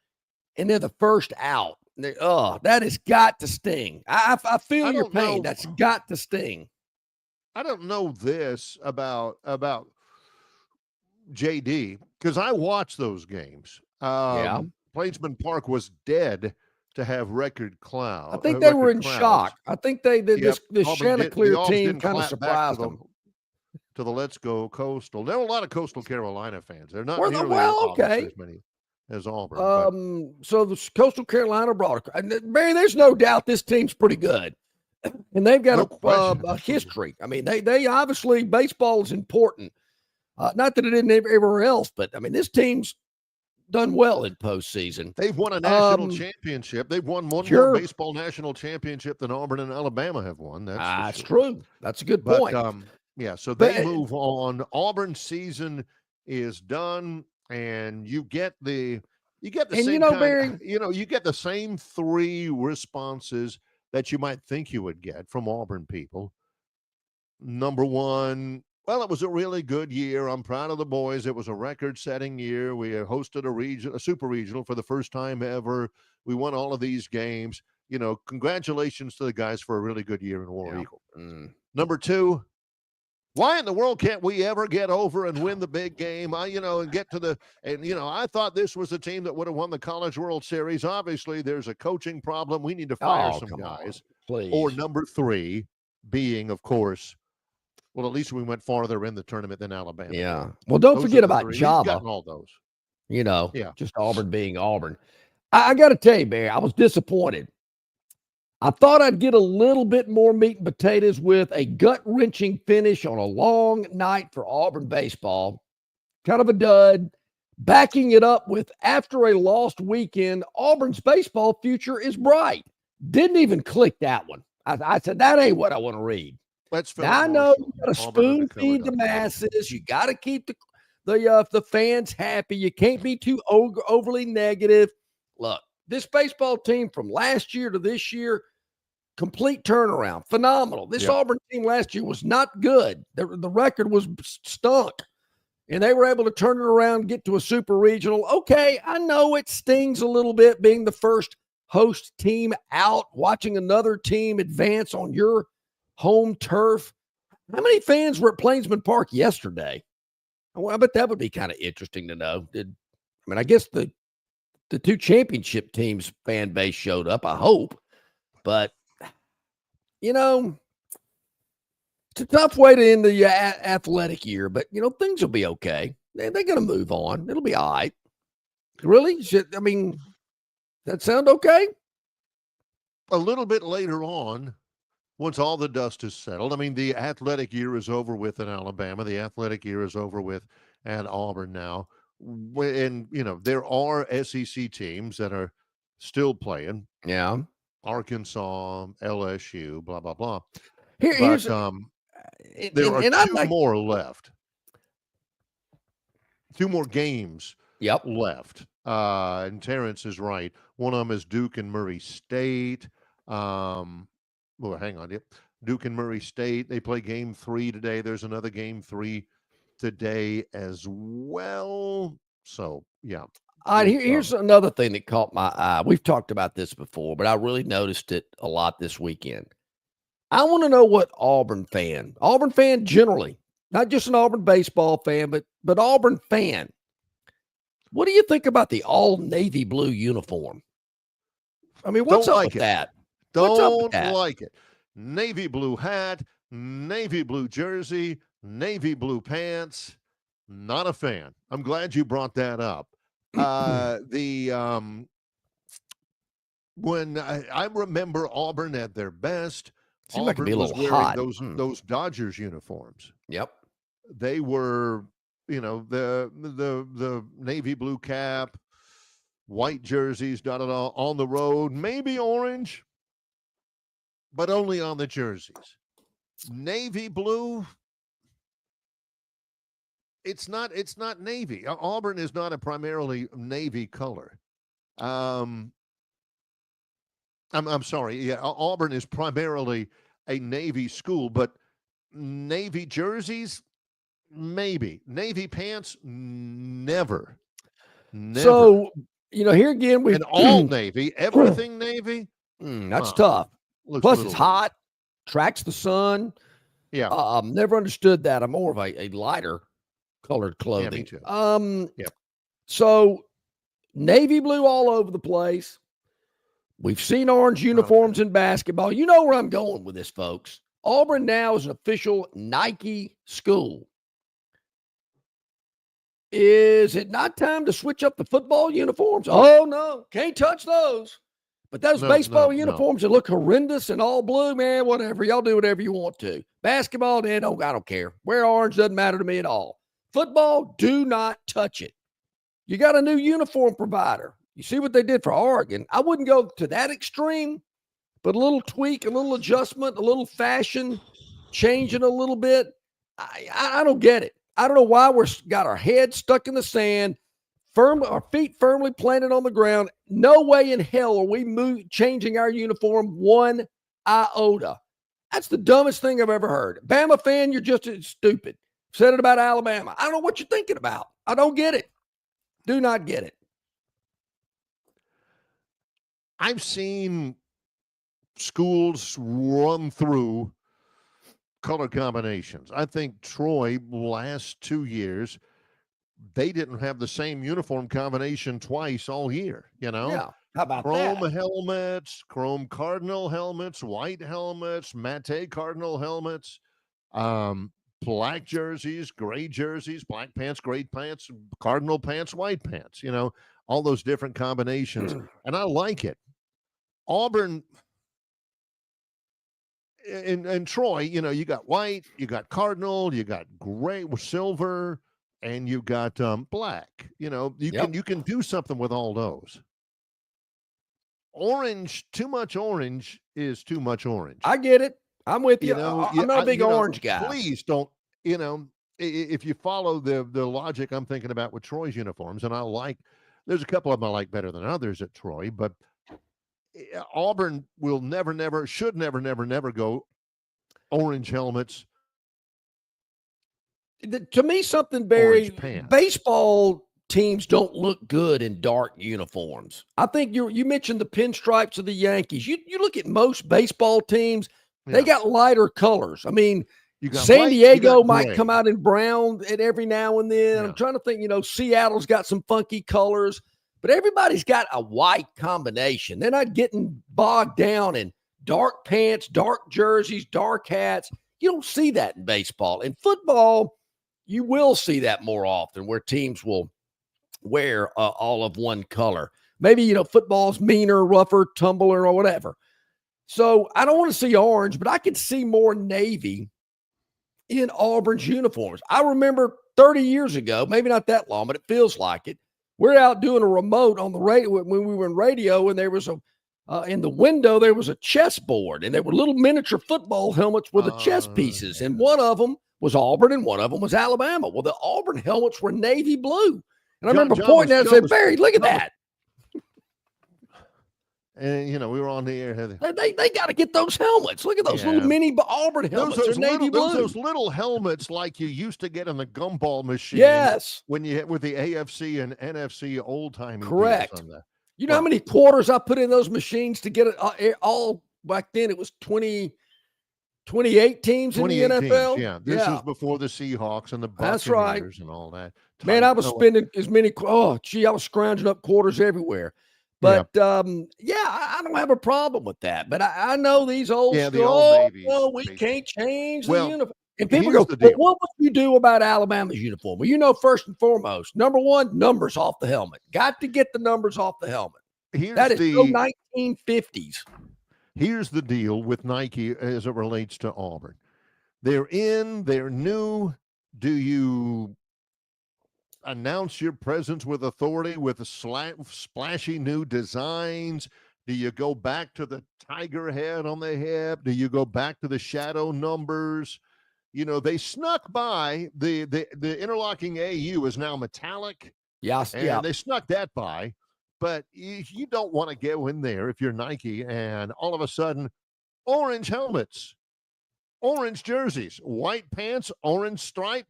and they're the first out. That has got to sting. I feel your pain. That's got to sting. I don't know this about JD because I watched those games. Plainsman Park was dead to have record cloud. I think they were in shock. I think this Chanticleer team kind of surprised them. To the Let's Go Coastal. There were a lot of Coastal Carolina fans. They're not nearly as many as Auburn. So the Coastal Carolina brought it. Barry, there's no doubt this team's pretty good. And they've got a history. I mean, they obviously, baseball is important. Not that it isn't everywhere else, but I mean, this team's done well in postseason. They've won a national championship. They've won one more baseball national championship than Auburn and Alabama have won. That's true. That's a good point. So they move on. Auburn's season is done, and you get the same Barry, you get the same 3 responses that you might think you would get from Auburn people. Number 1, well, it was a really good year. I'm proud of the boys. It was a record-setting year. We hosted a super regional for the first time ever. We won all of these games. Congratulations to the guys for a really good year in War Eagle. Number 2, why in the world can't we ever get over and win the big game? And get to I thought this was a team that would have won the College World Series. Obviously, there's a coaching problem. We need to fire some guys. Please. Or number 3, being, of course, well, at least we went farther in the tournament than Alabama. Yeah. Well, don't forget about Java. We've gotten all those. Just Auburn being Auburn. I got to tell you, Barry, I was disappointed. I thought I'd get a little bit more meat and potatoes with a gut-wrenching finish on a long night for Auburn baseball. Kind of a dud. Backing it up with, after a lost weekend, Auburn's baseball future is bright. Didn't even click that one. I said, that ain't what I want to read. Now, I know you got to spoon feed the masses. You got to keep the fans happy. You can't be too overly negative. Look, this baseball team from last year to this year, complete turnaround, phenomenal. This Auburn team last year was not good. The record was stunk, and they were able to turn it around, get to a super regional. Okay, I know it stings a little bit being the first host team out, watching another team advance on your home turf. How many fans were at Plainsman Park yesterday? Well, I bet that would be kind of interesting to know. I guess the two championship teams' fan base showed up, I hope. But, it's a tough way to end the athletic year. But, things will be okay. They're going to move on. It'll be all right. Really? Does that sound okay? A little bit later on, once all the dust is settled, the athletic year is over with in Alabama. The athletic year is over with at Auburn now. And, there are SEC teams that are still playing. Yeah. Arkansas, LSU, blah, blah, blah. There are two more left. Two more games left. And Terrence is right. One of them is Duke and Murray State. Well, hang on. Yep. Duke and Murray State. They play game 3 today. There's another game 3 today as well. So, yeah. All right, here's another thing that caught my eye. We've talked about this before, but I really noticed it a lot this weekend. I want to know what Auburn fan generally, not just an Auburn baseball fan, but Auburn fan, what do you think about the all navy blue uniform? What's up with that? Don't like it. Navy blue hat, navy blue jersey, navy blue pants. Not a fan. I'm glad you brought that up. When I remember Auburn at their best, Seemed like it'd be a little wearing hot. Those Dodgers uniforms. Yep. They were, the navy blue cap, white jerseys, on the road, maybe orange, but only on the jerseys. Navy blue, it's not navy. Auburn is not a primarily navy color. I'm sorry. Yeah, Auburn is primarily a navy school, but navy jerseys, maybe. Navy pants, never. So, here again, and all navy, everything navy. That's tough. Plus, it's hot, tracks the sun. Yeah. Never understood that. I'm more of a lighter colored clothing. Yeah, me too. So navy blue all over the place. We've seen orange uniforms in basketball. You know where I'm going with this, folks. Auburn now is an official Nike school. Is it not time to switch up the football uniforms? Oh, no. Can't touch those. But those baseball uniforms that look horrendous and all blue, man, whatever. Y'all do whatever you want to. Basketball, I don't care. Wear orange doesn't matter to me at all. Football, do not touch it. You got a new uniform provider. You see what they did for Oregon. I wouldn't go to that extreme, but a little tweak, a little adjustment, a little fashion, changing a little bit. I don't get it. I don't know why we've got our heads stuck in the sand, our feet firmly planted on the ground. No way in hell are we changing our uniform one iota. That's the dumbest thing I've ever heard. Bama fan, you're just stupid. Said it about Alabama. I don't know what you're thinking about. I don't get it. Do not get it. I've seen schools run through color combinations. I think Troy last 2 years, they didn't have the same uniform combination twice all year, Yeah. How about chrome that? helmets, chrome cardinal helmets, white helmets, matte cardinal helmets, black jerseys, gray jerseys, black pants, gray pants, cardinal pants, white pants, all those different combinations. And I like it. Auburn and Troy, you got white, you got cardinal, you got gray with silver, and you got black. You can do something with all those. Orange, too much orange is too much orange. I get it. I'm with you. I'm not a big orange guy. Please don't, if you follow the logic I'm thinking about with Troy's uniforms, and there's a couple of them I like better than others at Troy, but Auburn will should never go orange helmets. To me, something, Barry, baseball teams don't look good in dark uniforms. I think you mentioned the pinstripes of the Yankees. You look at most baseball teams, they got lighter colors. I mean, San Diego might come out in brown at every now and then. Yeah. I'm trying to think, Seattle's got some funky colors, but everybody's got a white combination. They're not getting bogged down in dark pants, dark jerseys, dark hats. You don't see that in baseball. In football, you will see that more often where teams will wear all of one color. Maybe, football's meaner, rougher, tumbler, or whatever. So I don't want to see orange, but I could see more navy in Auburn's uniforms. I remember 30 years ago, maybe not that long, but it feels like it. We're out doing a remote on the radio when we were in radio, and there was in the window, there was a chessboard, and there were little miniature football helmets with the chess pieces. And one of them was Auburn, and one of them was Alabama. Well, the Auburn helmets were navy blue. And I remember pointing at it and said, Barry, look at that. And, we were on the air. They got to get those helmets. Look at those little mini Auburn helmets. They're navy blue. Those little helmets like you used to get in the gumball machine. Yes. When you hit with the AFC and NFC old-timey. Correct. You know how many quarters I put in those machines to get it all back then? It was 28 teams in the NFL. Yeah. This was before the Seahawks and the Buccaneers and all that. Man, I was spending as many. I was scrounging up quarters everywhere. But, I don't have a problem with that. But I know these old Navy. We can't change the uniform. And people go, what would you do about Alabama's uniform? Well, first and foremost, number one, numbers off the helmet. Got to get the numbers off the helmet. That is so 1950s. Here's the deal with Nike as it relates to Auburn. They're new. Do you announce your presence with authority with splashy new designs? Do you go back to the tiger head on the hip? Do you go back to the shadow numbers? They snuck by the interlocking AU is now metallic. Yes, and they snuck that by. But you don't want to go in there if you're Nike and all of a sudden, orange helmets, orange jerseys, white pants, orange stripe.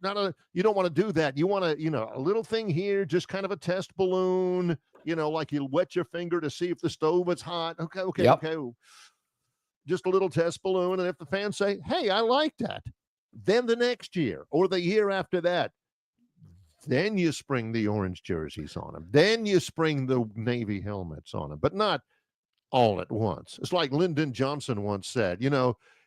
You don't want to do that. You want to, a little thing here, just kind of a test balloon, like you wet your finger to see if the stove is hot. Okay. Just a little test balloon. And if the fans say, hey, I like that, then the next year or the year after that, then you spring the orange jerseys on them. Then you spring the navy helmets on them, but not all at once. It's like Lyndon Johnson once said,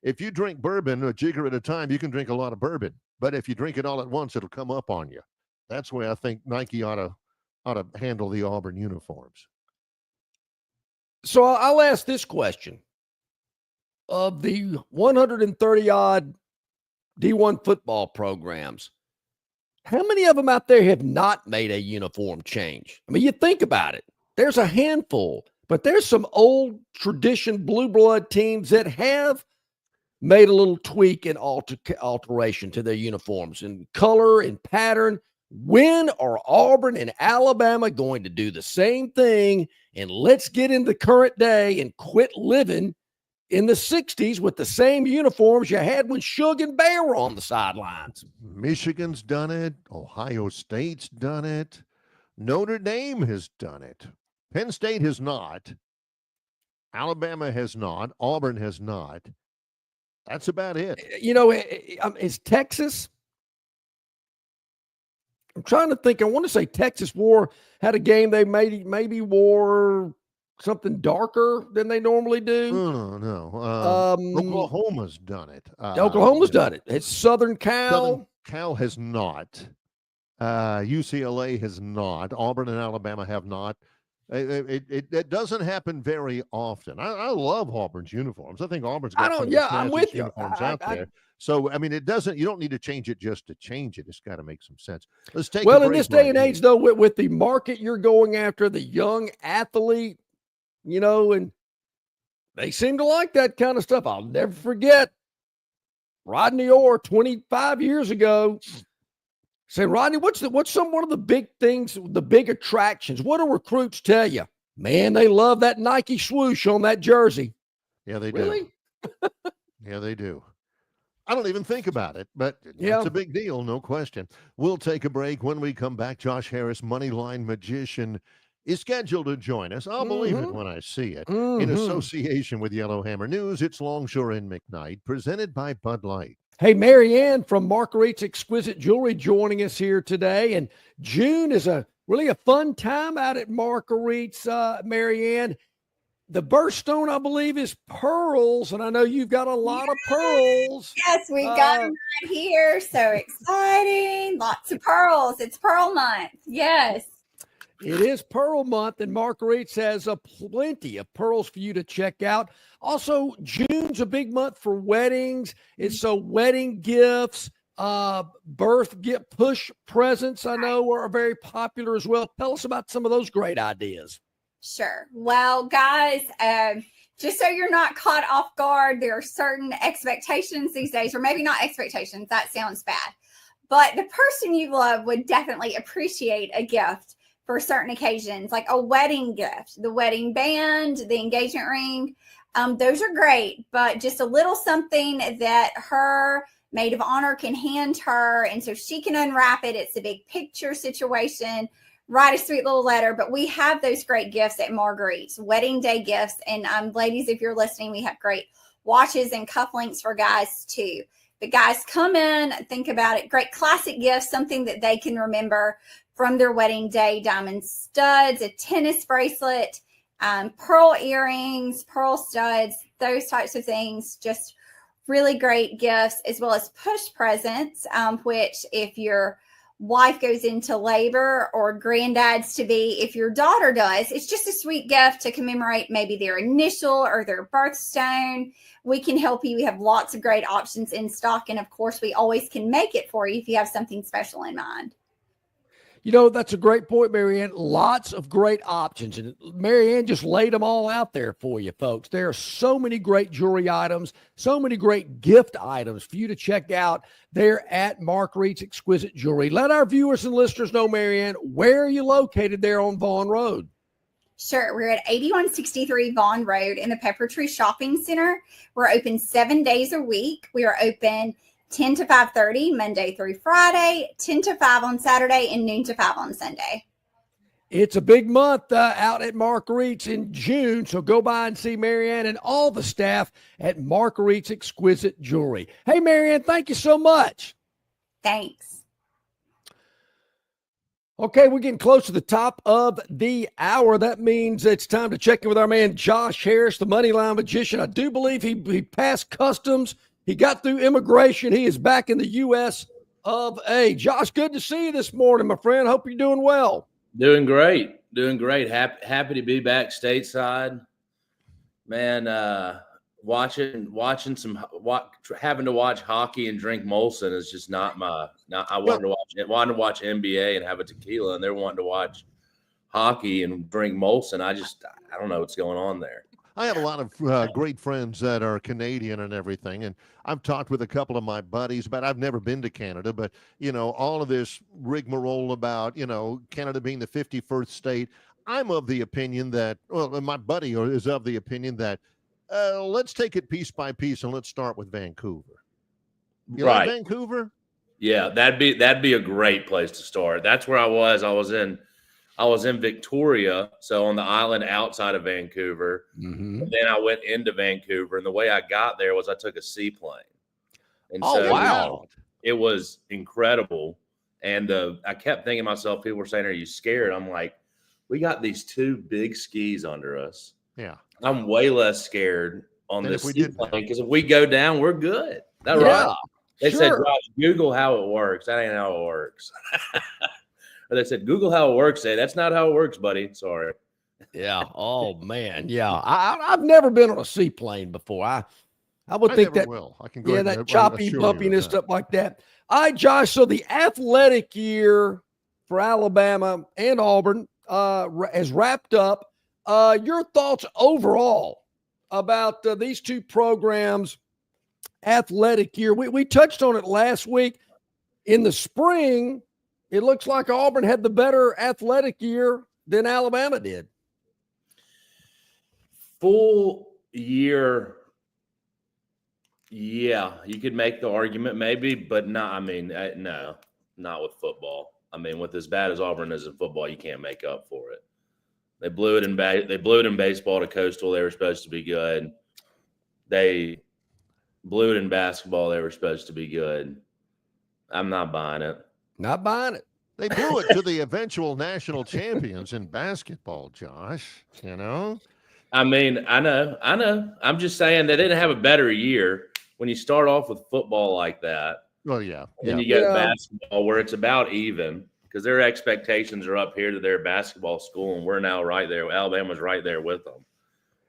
if you drink bourbon a jigger at a time, you can drink a lot of bourbon. But if you drink it all at once, it'll come up on you. That's the way I think Nike ought to handle the Auburn uniforms. So I'll ask this question. Of the 130-odd D1 football programs, how many of them out there have not made a uniform change? I mean, you think about it. There's a handful, but there's some old tradition blue blood teams that have made a little tweak and alteration to their uniforms in color and pattern. When are Auburn and Alabama going to do the same thing? And let's get in the current day and quit living in the 60s with the same uniforms you had when Suge and Bear were on the sidelines. Michigan's done it. Ohio State's done it. Notre Dame has done it. Penn State has not. Alabama has not. Auburn has not. That's about it. Is Texas? I'm trying to think. I want to say Texas had a game they maybe wore something darker than they normally do. No. Oklahoma's done it. Oklahoma's done it. It's Southern Cal. Southern Cal has not. UCLA has not. Auburn and Alabama have not. It doesn't happen very often. I love Auburn's uniforms. I think Auburn's got some of the I'm with you. uniforms out there. So, I mean, you don't need to change it just to change it. It's got to make some sense. Let's take in this day and age, though, with the market you're going after, the young athlete, and they seem to like that kind of stuff. I'll never forget Rodney Orr 25 years ago. Say, Rodney, what's one of the big things, the big attractions? What do recruits tell you? Man, they love that Nike swoosh on that jersey. Yeah, they do. Yeah, they do. I don't even think about it, but it's a big deal, no question. We'll take a break. When we come back, Josh Harris, Moneyline magician, is scheduled to join us. I'll believe it when I see it. In association with Yellowhammer News, it's Longshore and McKnight, presented by Bud Light. Hey, Marianne from Marguerite's Exquisite Jewelry joining us here today. And June is really a fun time out at Marguerite's, Marianne. The birthstone, I believe, is pearls. And I know you've got a lot of pearls. Yes, we got them right here. So exciting. Lots of pearls. It's Pearl Month. Yes. It is Pearl Month, and Marguerite's has plenty of pearls for you to check out. Also, June's a big month for weddings. It's so wedding gifts, birth gift, push presents, I know are very popular as well. Tell us about some of those great ideas. Sure. Well, guys, just so you're not caught off guard, there are certain expectations these days, or maybe not expectations. That sounds bad. But the person you love would definitely appreciate a gift for certain occasions, like a wedding gift, the wedding band, the engagement ring. Those are great, but just a little something that her maid of honor can hand her, and so she can unwrap it. It's a big picture situation. Write a sweet little letter, but we have those great gifts at Marguerite's, wedding day gifts. And ladies, if you're listening, we have great watches and cufflinks for guys too. But guys, come in, think about it. Great classic gifts, something that they can remember from their wedding day. Diamond studs, a tennis bracelet, pearl earrings, pearl studs, those types of things. Just really great gifts, as well as push presents, which if your wife goes into labor, or granddad's to be, if your daughter does, it's just a sweet gift to commemorate maybe their initial or their birthstone. We can help you. We have lots of great options in stock. And of course, we always can make it for you if you have something special in mind. That's a great point, Marianne. Lots of great options. And Marianne just laid them all out there for you, folks. There are so many great jewelry items, so many great gift items for you to check out there at Marguerite's Exquisite Jewelry. Let our viewers and listeners know, Marianne, where are you located there on Vaughn Road? Sure. We're at 8163 Vaughn Road in the Pepper Tree Shopping Center. We're open 7 days a week. We are open 10 to 5:30 Monday through Friday, 10 to 5 on Saturday, and noon to 5 on Sunday. It's a big month out at Marguerite's in June, so go by and see Marianne and all the staff at Marguerite's Exquisite Jewelry. Hey, Marianne, thank you so much. Thanks. Okay, we're getting close to the top of the hour. That means it's time to check in with our man Josh Harris, the Moneyline magician. I do believe he passed customs. He got through immigration. He is back in the U.S. of A. Josh, good to see you this morning, my friend. Hope you're doing well. Doing great. Happy to be back stateside. Man, having to watch hockey and drink Molson is just not my. I wanted to watch NBA and have a tequila, and they're wanting to watch hockey and drink Molson. I don't know what's going on there. I have a lot of great friends that are Canadian and everything, and I've talked with a couple of my buddies, but I've never been to Canada. But, all of this rigmarole about, Canada being the 51st state, I'm of the opinion that, my buddy is of the opinion that let's take it piece by piece and let's start with Vancouver. You like Vancouver? Yeah, that'd be a great place to start. That's where I was. I was in Victoria, so on the island outside of Vancouver. Mm-hmm. And then I went into Vancouver, and the way I got there was I took a seaplane. And wow. It was incredible. And I kept thinking to myself, people were saying, "Are you scared?" I'm like, we got these two big skis under us. Yeah. I'm way less scared on this seaplane because if we go down, we're good. That right? They said, Josh, Google how it works. That ain't how it works. Or they said, Google how it works. Say, that's not how it works, buddy. Sorry. Yeah. Oh man. Yeah. I've never been on a seaplane before. I would think that will. I can go ahead that and choppy, bumpiness, stuff like that. All right, Josh. So the athletic year for Alabama and Auburn has wrapped up. Your thoughts overall about these two programs' athletic year? We touched on it last week. In the spring, it looks like Auburn had the better athletic year than Alabama did. Full year, yeah, you could make the argument maybe, but no, I mean, no, not with football. I mean, with as bad as Auburn is in football, you can't make up for it. They blew it in baseball to Coastal. They were supposed to be good. They blew it in basketball. They were supposed to be good. I'm not buying it. Not buying it. They blew it to the eventual national champions in basketball, Josh. You know? I mean, I know. I'm just saying they didn't have a better year when you start off with football like that. Well, yeah. And you get basketball where it's about even because their expectations are up here to their basketball school, and we're now right there. Alabama's right there with them.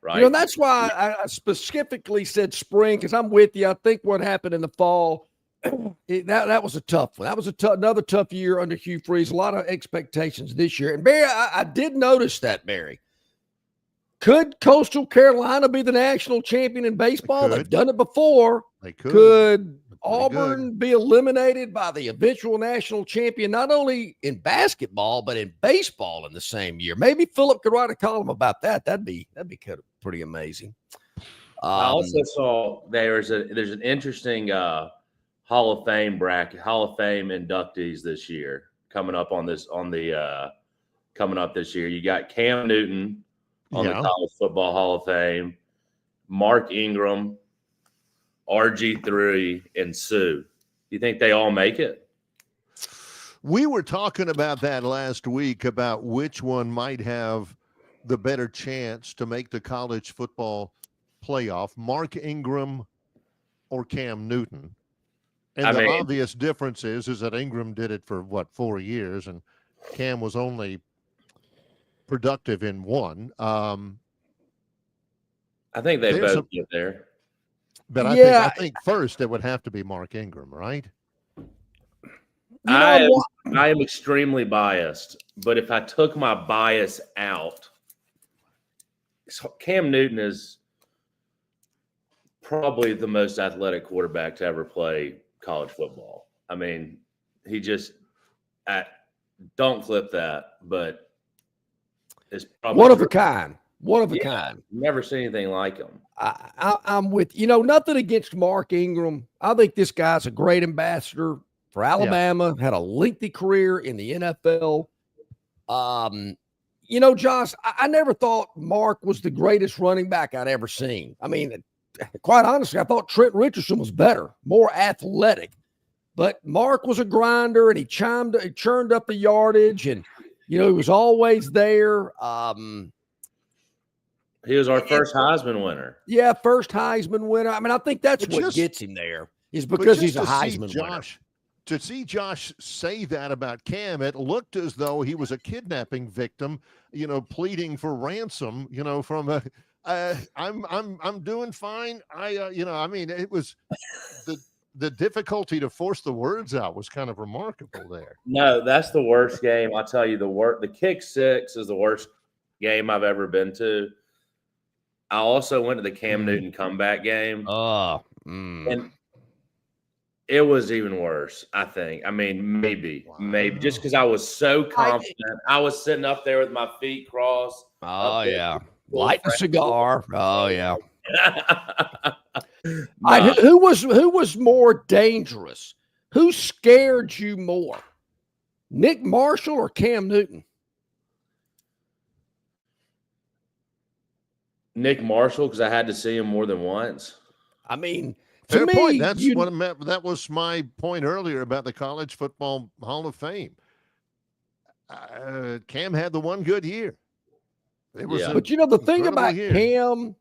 Right. You know, that's why I specifically said spring, because I'm with you. I think what happened in the fall, that was a tough one. That was another tough year under Hugh Freeze. A lot of expectations this year. And Barry, I did notice that, Barry. Could Coastal Carolina be the national champion in baseball? They've done it before. They could. Could Auburn be eliminated by the eventual national champion, not only in basketball, but in baseball in the same year? Maybe Philip could write a column about that. That'd be kind of pretty amazing. I also saw there's an interesting Hall of Fame bracket, Hall of Fame inductees this year coming up coming up this year. You got Cam Newton on the College Football Hall of Fame, Mark Ingram, RG3, and Sue. Do you think they all make it? We were talking about that last week about which one might have the better chance to make the college football playoff, Mark Ingram or Cam Newton. And the obvious difference is that Ingram did it for 4 years, and Cam was only productive in one. I think they both get there. But I think first it would have to be Mark Ingram, right? I am extremely biased, but if I took my bias out, Cam Newton is probably the most athletic quarterback to ever play college football. I mean, he just don't clip that, but it's probably one of a kind. One of a kind. Never seen anything like him. I'm with nothing against Mark Ingram. I think this guy's a great ambassador for Alabama. Had a lengthy career in the NFL. Josh, I never thought Mark was the greatest running back I'd ever seen. I mean, quite honestly, I thought Trent Richardson was better, more athletic. But Mark was a grinder, and he churned up the yardage, and he was always there. He was our first Heisman winner. Yeah, first Heisman winner. I mean, I think that's what gets him there, is because he's a Heisman winner. To see Josh say that about Cam, it looked as though he was a kidnapping victim, pleading for ransom, from I'm doing fine. It was the difficulty to force the words out was kind of remarkable there. No, that's the worst game. I'll tell you, the kick six is the worst game I've ever been to. I also went to the Cam Newton comeback game. And it was even worse, I think. I mean, maybe just because I was so confident. I was sitting up there with my feet crossed. Oh, yeah. Lighting a cigar. Oh, yeah. Who was more dangerous? Who scared you more? Nick Marshall or Cam Newton? Nick Marshall, because I had to see him more than once. I mean, fair point. That's what I meant. That was my point earlier about the College Football Hall of Fame. Cam had the one good year. But you know, the thing about Cam,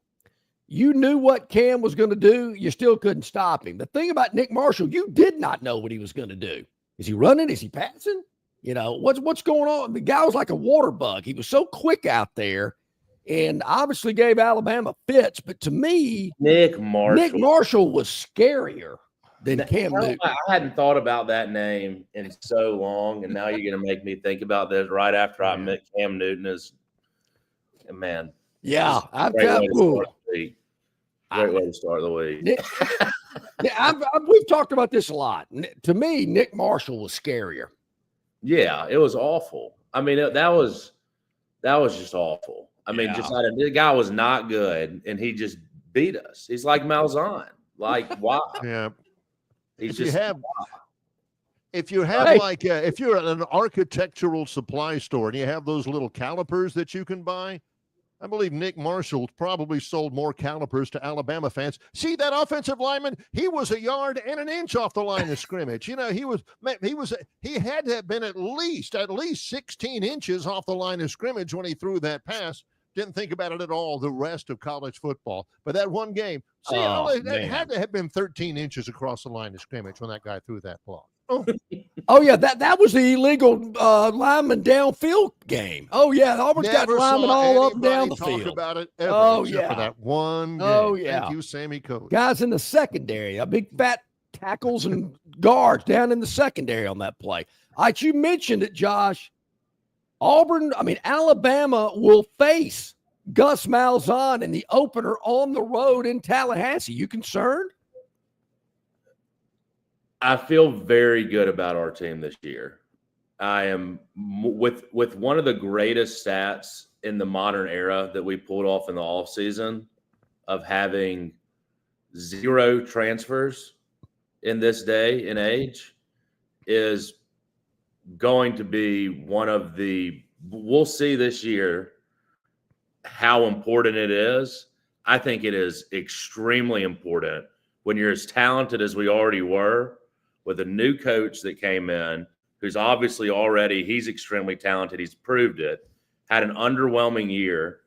you knew what Cam was going to do. You still couldn't stop him. The thing about Nick Marshall, you did not know what he was going to do. Is he running? Is he passing? You know, what's going on? The guy was like a water bug. He was so quick out there and obviously gave Alabama fits. But to me, Nick Marshall was scarier than Cam Newton. I hadn't thought about that name in so long, and now you're going to make me think about this right after I met Cam Newton as man. Yeah, I've got great way to start the week. We've talked about this a lot. To me, Nick Marshall was scarier. Yeah, it was awful. I mean, that was just awful. I mean, the guy was not good, and he just beat us. He's like Malzahn. Like, wow. Yeah. If you're at an architectural supply store and you have those little calipers that you can buy, I believe Nick Marshall probably sold more calipers to Alabama fans. See that offensive lineman? He was a yard and an inch off the line of scrimmage. You know, he had to have been at least 16 inches off the line of scrimmage when he threw that pass. Didn't think about it at all the rest of college football. But that one game, it had to have been 13 inches across the line of scrimmage when that guy threw that block. Oh yeah, that was the illegal lineman downfield game. Oh yeah, Auburn's got linemen all up and down the field. About it ever, except for that one game. Oh yeah, thank you, Sammy Coates. Guys in the secondary, a big fat tackles and guards down in the secondary on that play. All right, you mentioned it, Josh. Alabama will face Gus Malzahn in the opener on the road in Tallahassee. You concerned? I feel very good about our team this year. I am with one of the greatest stats in the modern era that we pulled off in the offseason of having 0 transfers in this day and age is going to be one of we'll see this year how important it is. I think it is extremely important when you're as talented as we already were with a new coach that came in, who's obviously he's extremely talented. He's proved it, had an underwhelming year,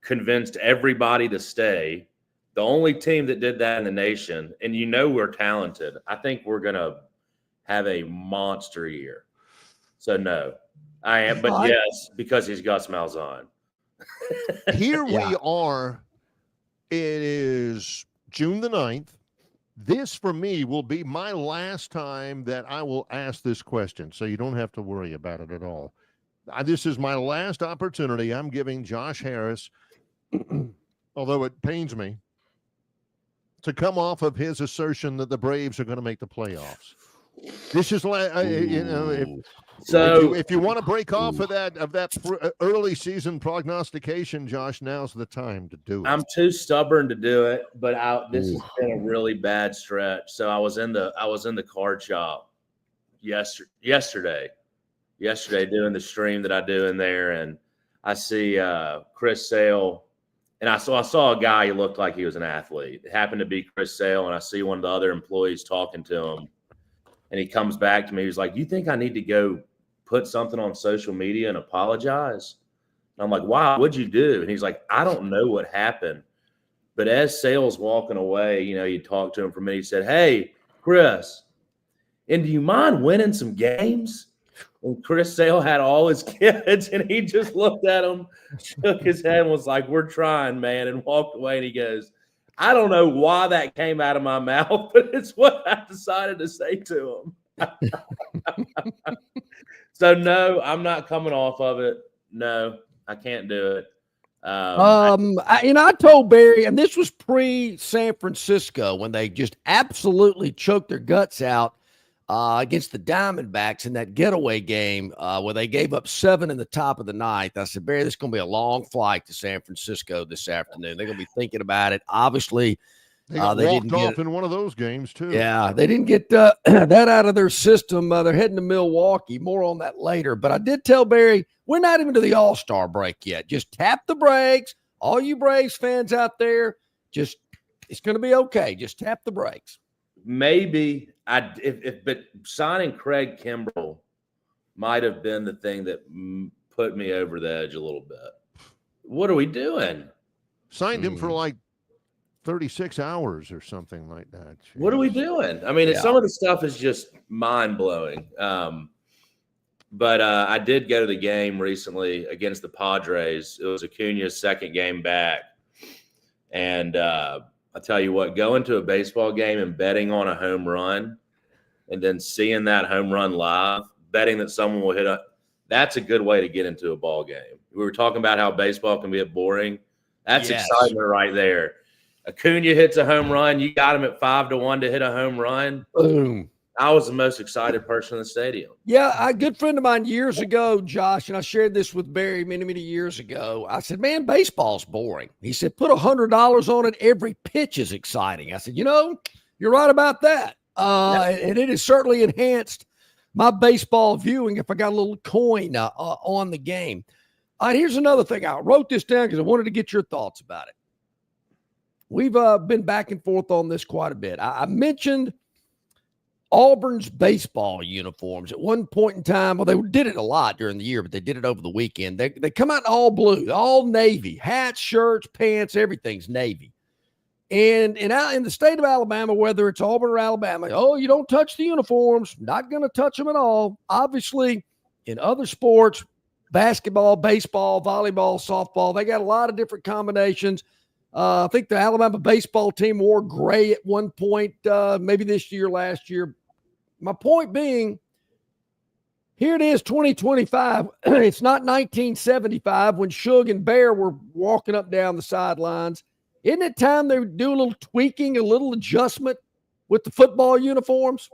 convinced everybody to stay. The only team that did that in the nation, and we're talented. I think we're going to have a monster year. So no, I am, but yes, because he's Gus Malzahn. Here we are. It is June the 9th. This, for me, will be my last time that I will ask this question, so you don't have to worry about it at all. This is my last opportunity. I'm giving Josh Harris, although it pains me, to come off of his assertion that the Braves are going to make the playoffs. This is, if you want to break off of that early season prognostication, Josh, now's the time to do it. I'm too stubborn to do it, but this has been a really bad stretch. So I was in the card shop yesterday doing the stream that I do in there, and I see Chris Sale, and I saw a guy who looked like he was an athlete. It happened to be Chris Sale, and I see one of the other employees talking to him. And he comes back to me. He's like, "You think I need to go put something on social media and apologize?" And I'm like, "Why? What'd you do?" And he's like, "I don't know what happened." But as Sale's walking away, you talk to him for a minute. He said, "Hey, Chris, and do you mind winning some games?" And Chris Sale had all his kids, and he just looked at him, shook his head, and was like, "We're trying, man," and walked away. And he goes, I don't know why that came out of my mouth, but it's what I decided to say to him. So, no, I'm not coming off of it. No, I can't do it. I told Barry, and this was pre-San Francisco when they just absolutely choked their guts out against the Diamondbacks in that getaway game where they gave up 7 in the top of the ninth. I said, Barry, this is going to be a long flight to San Francisco this afternoon. They're going to be thinking about it. Obviously, they walked off in one of those games, too. Yeah, they didn't get that out of their system. They're heading to Milwaukee. More on that later. But I did tell Barry, we're not even to the All-Star break yet. Just tap the brakes. All you Braves fans out there, it's going to be okay. Just tap the brakes. Maybe but signing Craig Kimbrell might have been the thing that put me over the edge a little bit. What are we doing? Signed him for like 36 hours or something like that. Jeez. What are we doing? I mean, some of the stuff is just mind-blowing. But I did go to the game recently against the Padres. It was Acuna's second game back. And I tell you what, going to a baseball game and betting on a home run and then seeing that home run live, betting that someone will hit that's a good way to get into a ball game. We were talking about how baseball can be boring. That's excitement right there. Acuna hits a home run. You got him at 5-1 to hit a home run. Boom. I was the most excited person in the stadium. Yeah, a good friend of mine years ago, Josh, and I shared this with Barry many, many years ago. I said, man, baseball's boring. He said, put $100 on it. Every pitch is exciting. I said, you're right about that. And it has certainly enhanced my baseball viewing if I got a little coin on the game. All right, here's another thing. I wrote this down because I wanted to get your thoughts about it. We've been back and forth on this quite a bit. I mentioned Auburn's baseball uniforms at one point in time. Well, they did it a lot during the year, but they did it over the weekend. They come out in all blue, all navy, hats, shirts, pants, everything's navy. And out in the state of Alabama, whether it's Auburn or Alabama, you don't touch the uniforms, not going to touch them at all. Obviously, in other sports, basketball, baseball, volleyball, softball, they got a lot of different combinations. I think the Alabama baseball team wore gray at one point, maybe this year, last year. My point being, here it is, 2025. It's not 1975 when Suge and Bear were walking up down the sidelines. Isn't it time they would do a little tweaking, a little adjustment with the football uniforms?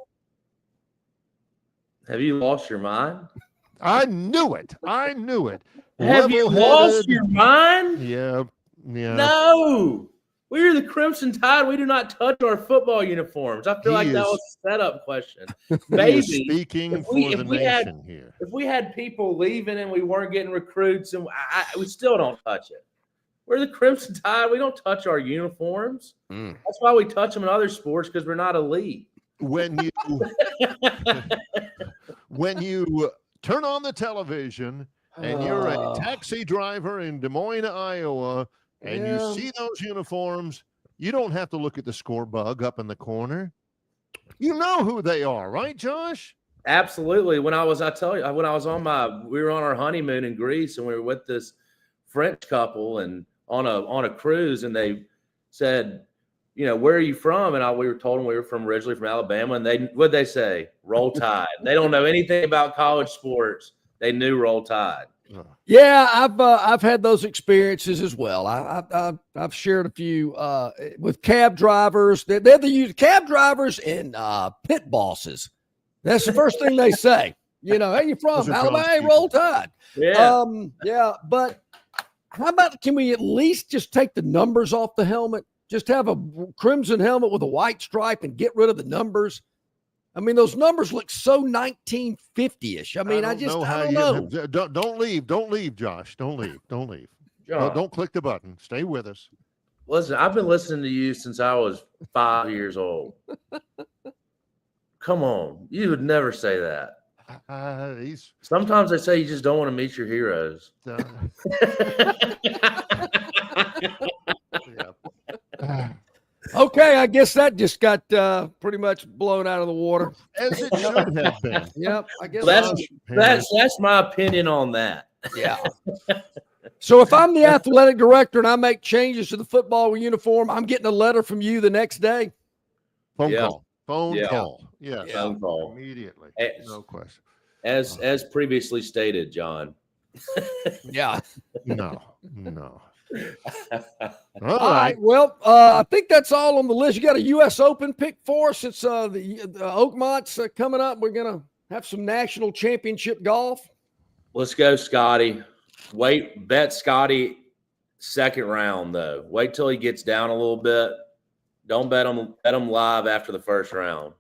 Have you lost your mind? I knew it. Have you lost your mind? Yeah. No. We're the Crimson Tide. We do not touch our football uniforms. I feel like that was a setup question. Maybe speaking for the nation here. If we had people leaving and we weren't getting recruits, and we still don't touch it. We're the Crimson Tide. We don't touch our uniforms. That's why we touch them in other sports, because we're not elite. When you turn on the television and you're a taxi driver in Des Moines, Iowa, and you see those uniforms, you don't have to look at the score bug up in the corner. You know who they are, right, Josh? Absolutely. When I was on our honeymoon in Greece, and we were with this French couple and on a cruise, and they said, where are you from? And we were told them we were originally from Alabama, and what'd they say? Roll Tide. They don't know anything about college sports. They knew Roll Tide. Yeah, I've had those experiences as well. I've shared a few with cab drivers. They're the cab drivers and pit bosses. That's the first thing they say. Hey, you from Alabama? Hey, Roll Tide. Yeah. But how about, can we at least just take the numbers off the helmet? Just have a crimson helmet with a white stripe and get rid of the numbers. I mean, those numbers look so 1950-ish. I mean, I don't know. Don't leave, Josh. Don't leave. John, don't click the button. Stay with us. Listen, I've been listening to you since I was 5 years old. Come on. You would never say that. Sometimes they say you just don't want to meet your heroes. Okay, I guess that just got pretty much blown out of the water. As it should have been. Yep, I guess that's my opinion on that. Yeah. So if I'm the athletic director and I make changes to the football uniform, I'm getting a letter from you the next day. Phone call. Yeah. Phone call. Immediately. No question. As previously stated, John. Yeah. No. All right. Well, I think that's all on the list. You got a U.S. Open pick for us. It's the Oakmont's coming up. We're going to have some national championship golf. Let's go, Scotty. Bet Scotty second round, though. Wait till he gets down a little bit. Don't bet him live after the first round.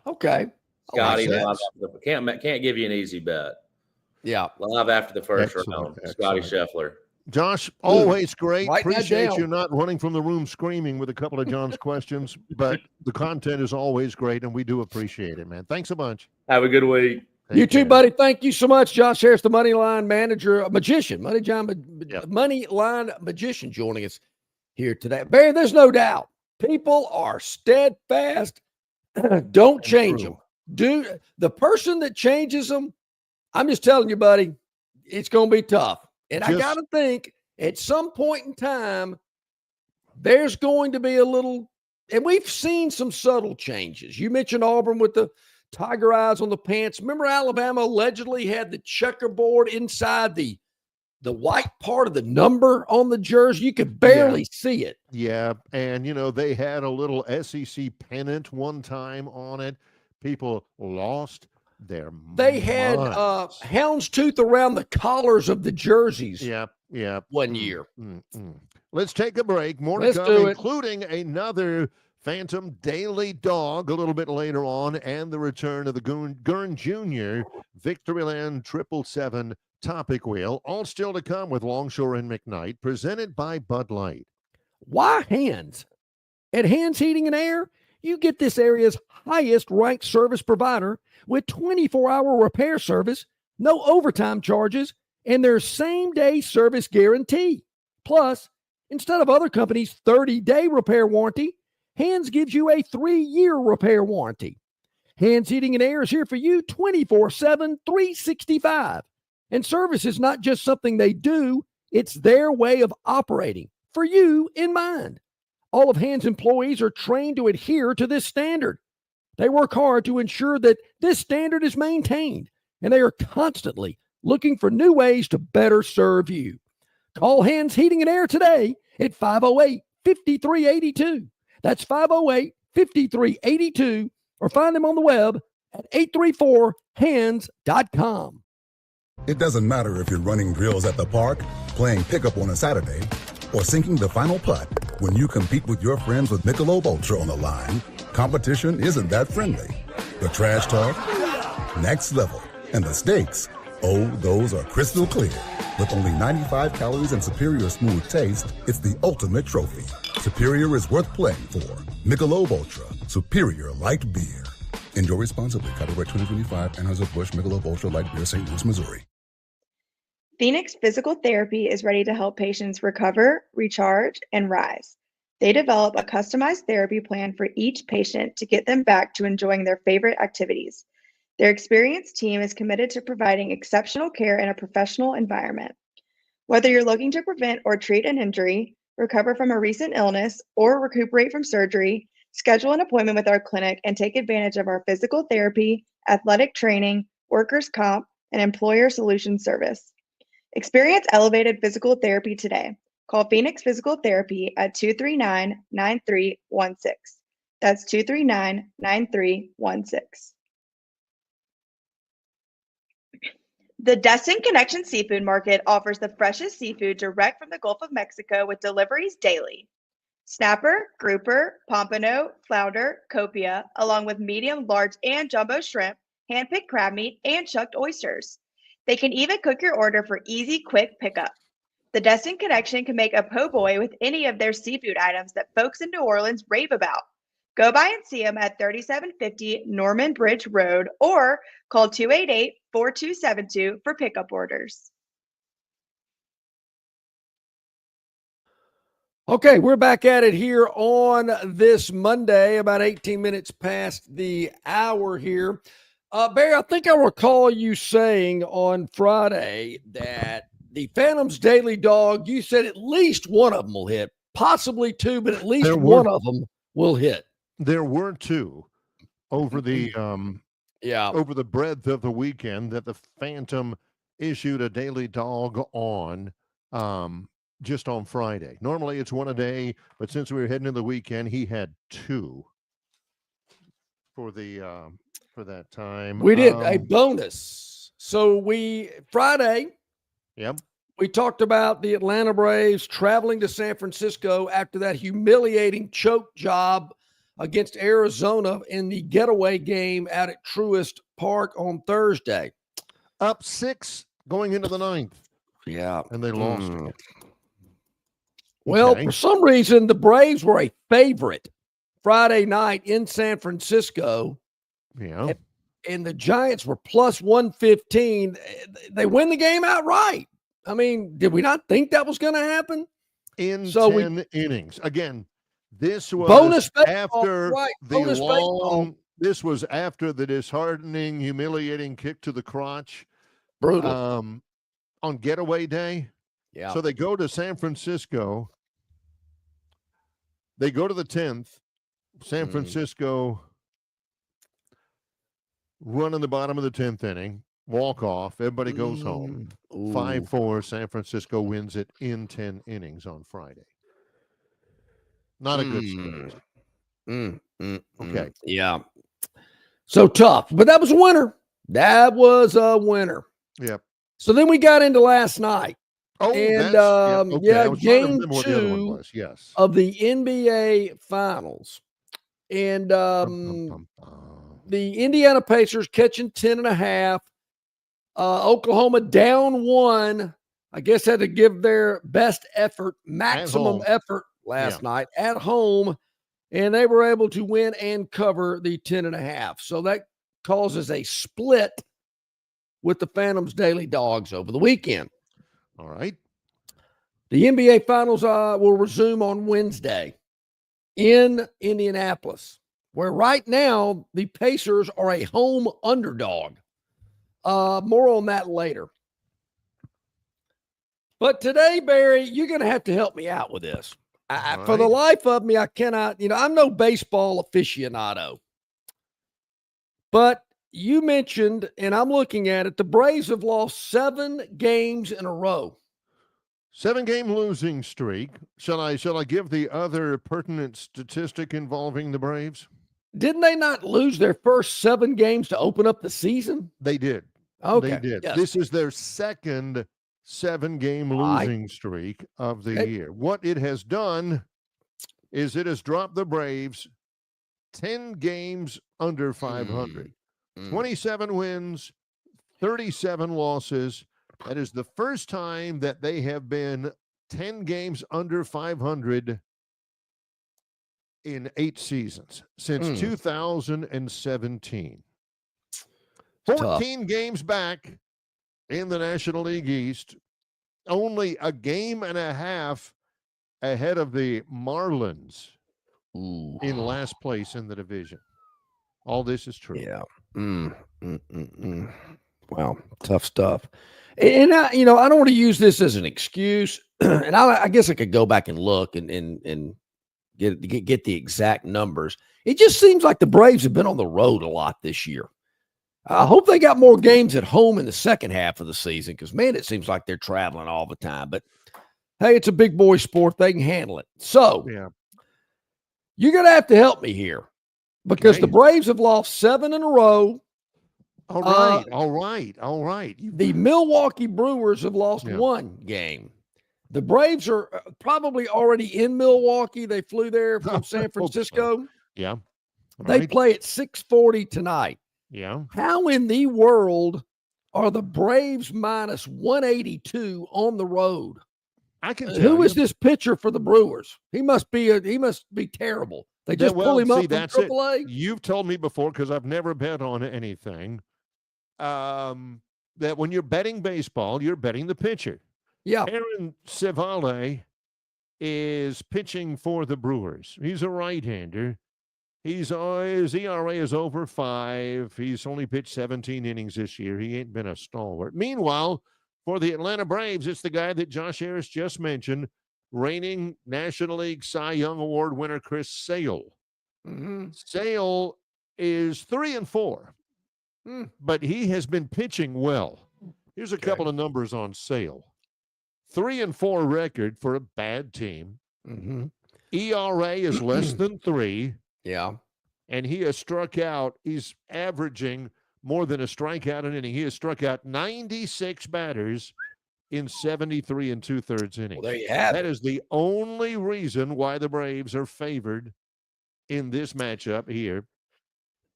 Okay. Scotty, can't give you an easy bet. Yeah. Live after the first round. Scotty Scheffler. Josh, always great. Appreciate you not running from the room screaming with a couple of John's questions, but the content is always great, and we do appreciate it, man. Thanks a bunch. Have a good week. You too, buddy. Thank you so much. Josh Harris, the Moneyline manager, magician, Moneyline magician, joining us here today. Barry, there's no doubt. People are steadfast. Don't change them. The person that changes them, I'm just telling you, buddy, it's going to be tough. And I got to think at some point in time, there's going to be a little, and we've seen some subtle changes. You mentioned Auburn with the tiger eyes on the pants. Remember Alabama allegedly had the checkerboard inside the white part of the number on the jersey. You could barely see it. Yeah. And, they had a little SEC pennant one time on it. People lost their They had houndstooth around the collars of the jerseys. Yeah. One year. Let's take a break. More to come, including another Phantom Daily Dog a little bit later on, and the return of the Gurn Jr. Victoryland 777 topic wheel. All still to come with Longshore and McKnight, presented by Bud Light. Why Hands? At Hands Heating and Air, you get this area's highest ranked service provider with 24-hour repair service, no overtime charges, and their same-day service guarantee. Plus, instead of other companies' 30-day repair warranty, Hands gives you a 3-year repair warranty. Hands Heating and Air is here for you 24/7, 365. And service is not just something they do, it's their way of operating, for you in mind. All of Hands employees are trained to adhere to this standard. They work hard to ensure that this standard is maintained, and they are constantly looking for new ways to better serve you. Call Hands Heating and Air today at 508-5382. That's 508-5382, or find them on the web at 834hands.com. It doesn't matter if you're running drills at the park, playing pickup on a Saturday, or sinking the final putt. When you compete with your friends with Michelob Ultra on the line, competition isn't that friendly. The trash talk, next level, and the stakes, those are crystal clear. With only 95 calories and superior smooth taste, it's the ultimate trophy. Superior is worth playing for. Michelob Ultra, superior light beer. Enjoy responsibly. Copyright 2025, Anheuser-Busch Michelob Ultra Light Beer, St. Louis, Missouri. Phoenix Physical Therapy is ready to help patients recover, recharge, and rise. They develop a customized therapy plan for each patient to get them back to enjoying their favorite activities. Their experienced team is committed to providing exceptional care in a professional environment. Whether you're looking to prevent or treat an injury, recover from a recent illness, or recuperate from surgery, schedule an appointment with our clinic and take advantage of our physical therapy, athletic training, workers' comp, and employer solutions service. Experience elevated physical therapy today. Call Phoenix Physical Therapy at 239-9316. That's 239-9316. The Destin Connection Seafood Market offers the freshest seafood direct from the Gulf of Mexico with deliveries daily. Snapper, grouper, pompano, flounder, copia, along with medium, large, and jumbo shrimp, hand-picked crab meat, and chucked oysters. They can even cook your order for easy, quick pickup. The Destin Connection can make a po' boy with any of their seafood items that folks in New Orleans rave about. Go by and see them at 3750 Norman Bridge Road or call 288-4272 for pickup orders. Okay, we're back at it here on this Monday, about 18 minutes past the hour here. Barry, I think I recall you saying on Friday that the Phantom's Daily Dog, you said at least one of them will hit, possibly two, but at least one of them will hit. There were two over the over the breadth of the weekend that the Phantom issued a daily dog on just on Friday. Normally it's one a day, but since we were heading into the weekend, he had two for the for that time. We did a bonus. So Friday, we talked about the Atlanta Braves traveling to San Francisco after that humiliating choke job against Arizona in the getaway game out at Truist Park on Thursday. Up 6 going into the 9th. Yeah. And they lost it. Well, for some reason, the Braves were a favorite Friday night in San Francisco. Yeah. and the Giants were plus 115. They win the game outright. I mean, did we not think that was going to happen? In 10 innings. Again, this was bonus after right, the long, this was after the disheartening, humiliating kick to the crotch. Brutal. On getaway day. Yeah. So they go to San Francisco. They go to the 10th. San Francisco run in the bottom of the 10th inning. Walk off. Everybody goes home. 5-4. San Francisco wins it in 10 innings on Friday. Not a good start. Okay. Yeah. So tough, but that was a winner. That was a winner. Yep. So then we got into last night. Oh, and game 2 yes. of the NBA Finals. And the Indiana Pacers catching 10.5. Oklahoma down 1. I guess had to give their best effort, maximum effort last night at home. And they were able to win and cover the 10.5. So that causes a split with the Phantoms Daily Dogs over the weekend. All right. The NBA Finals will resume on Wednesday in Indianapolis, where right now the Pacers are a home underdog. More on that later. But today, Barry, you're going to have to help me out with this. For the life of me, I cannot, I'm no baseball aficionado. But you mentioned, and I'm looking at it, the Braves have lost 7 games in a row. 7-game losing streak. Shall I give the other pertinent statistic involving the Braves? Didn't they not lose their first 7 games to open up the season? They did. Okay. They did. Yes. This is their second 7-game losing streak of the year. What it has done is it has dropped the Braves 10 games under 500. 27 wins, 37 losses. That is the first time that they have been 10 games under 500 in 8 seasons since 2017. 14 games back in the National League East, only a game and a half ahead of the Marlins in last place in the division. All this is true. Yeah. Wow. Tough stuff. And I don't want to use this as an excuse. And I guess I could go back and look and get the exact numbers. It just seems like the Braves have been on the road a lot this year. I hope they got more games at home in the second half of the season because, man, it seems like they're traveling all the time. But, hey, it's a big boy sport. They can handle it. So you're going to have to help me here because the Braves have lost 7 in a row. All right. The Milwaukee Brewers have lost 1 game. The Braves are probably already in Milwaukee. They flew there from San Francisco. Yeah. They play at 6:40 tonight. Yeah. How in the world are the Braves minus 182 on the road? I can tell Who is this pitcher for the Brewers? He must be terrible. They just pull him up from AAA. You've told me before, because I've never bet on anything, that when you're betting baseball, you're betting the pitcher. Yeah. Aaron Civale is pitching for the Brewers. He's a right-hander. His ERA is over 5. He's only pitched 17 innings this year. He ain't been a stalwart. Meanwhile, for the Atlanta Braves, it's the guy that Josh Harris just mentioned, reigning National League Cy Young Award winner Chris Sale. Sale is 3-4, but he has been pitching well. Here's a couple of numbers on Sale. 3-4 record for a bad team. ERA is less than 3. Yeah. And he has struck out. He's averaging more than a strikeout an inning. He has struck out 96 batters in 73 2/3 innings. Well, there you have that it. is the only reason why the Braves are favored in this matchup here.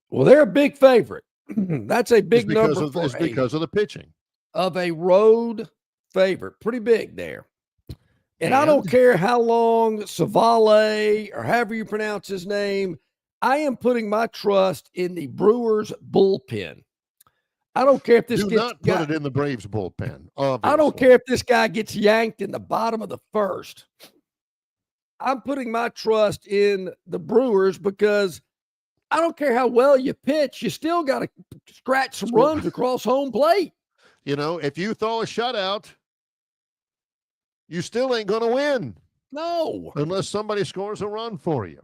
Well, they're a big favorite. That's a big number. It's because of the pitching. Of a road favorite. Pretty big there. And I don't care how long Civale or however you pronounce his name I am putting my trust in the Brewers bullpen. I don't care if this Do not put it in the Braves bullpen. Obviously. I don't care if this guy gets yanked in the bottom of the first. I'm putting my trust in the Brewers because I don't care how well you pitch. You still got to scratch some runs across home plate. You know, if you throw a shutout, you still ain't going to win. No. Unless somebody scores a run for you.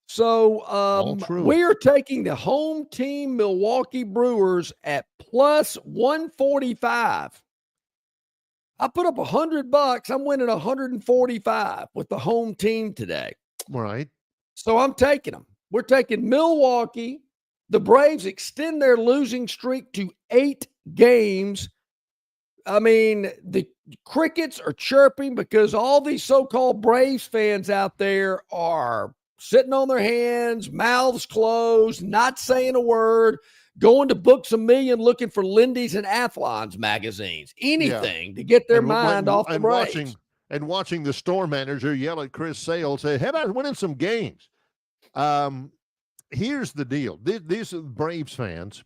So we are taking the home team Milwaukee Brewers at plus 145. I put up $100. I'm winning 145 with the home team today. Right. So I'm taking them. We're taking Milwaukee. The Braves extend their losing streak to 8 games. I mean, the crickets are chirping because all these so-called Braves fans out there are sitting on their hands, mouths closed, not saying a word, going to Books A Million looking for Lindy's and Athlon's magazines, anything to get their mind off the Braves. Watching the store manager yell at Chris Sale, say, how about winning some games? Here's the deal. These are Braves fans.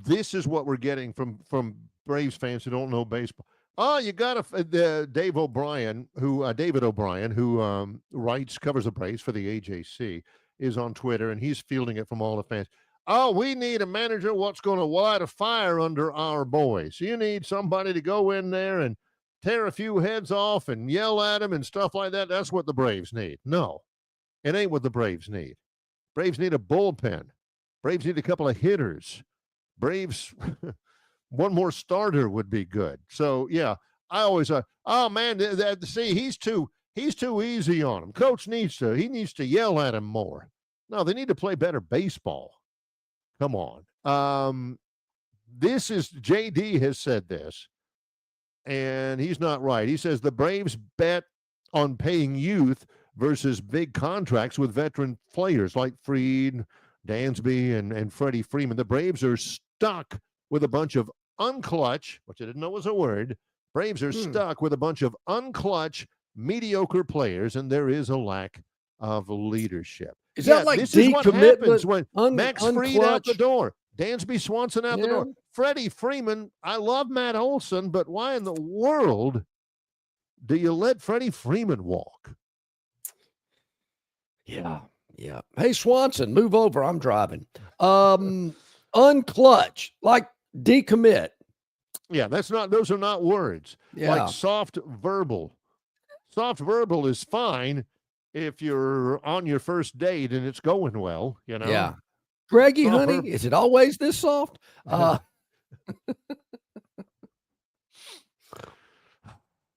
This is what we're getting from Braves fans who don't know baseball. Oh, you got David O'Brien, who covers the Braves for the AJC, is on Twitter, and he's fielding it from all the fans. Oh, we need a manager what's going to light a fire under our boys. You need somebody to go in there and tear a few heads off and yell at them and stuff like that. That's what the Braves need. No, it ain't what the Braves need. Braves need a bullpen. Braves need a couple of hitters. Braves, one more starter would be good. So, yeah, I always, oh, man, see, he's too easy on him. Coach needs to yell at him more. No, they need to play better baseball. Come on. This is, JD has said this, and he's not right. He says the Braves bet on paying youth versus big contracts with veteran players like Fried, Dansby, and Freddie Freeman. The Braves are stuck with a bunch of unclutch, which I didn't know was a word. Braves are stuck with a bunch of unclutch, mediocre players, and there is a lack of leadership. Is that like this is what happens when Max Fried out the door, Dansby Swanson out the door, Freddie Freeman. I love Matt Olson, but why in the world do you let Freddie Freeman walk? Yeah. Hey, Swanson, move over. I'm driving. Unclutch, like decommit. Yeah, those are not words. Yeah. Like soft verbal. Soft verbal is fine if you're on your first date and it's going well, you know. Yeah. Greggy, soft honey, verbal. Is it always this soft? Mandy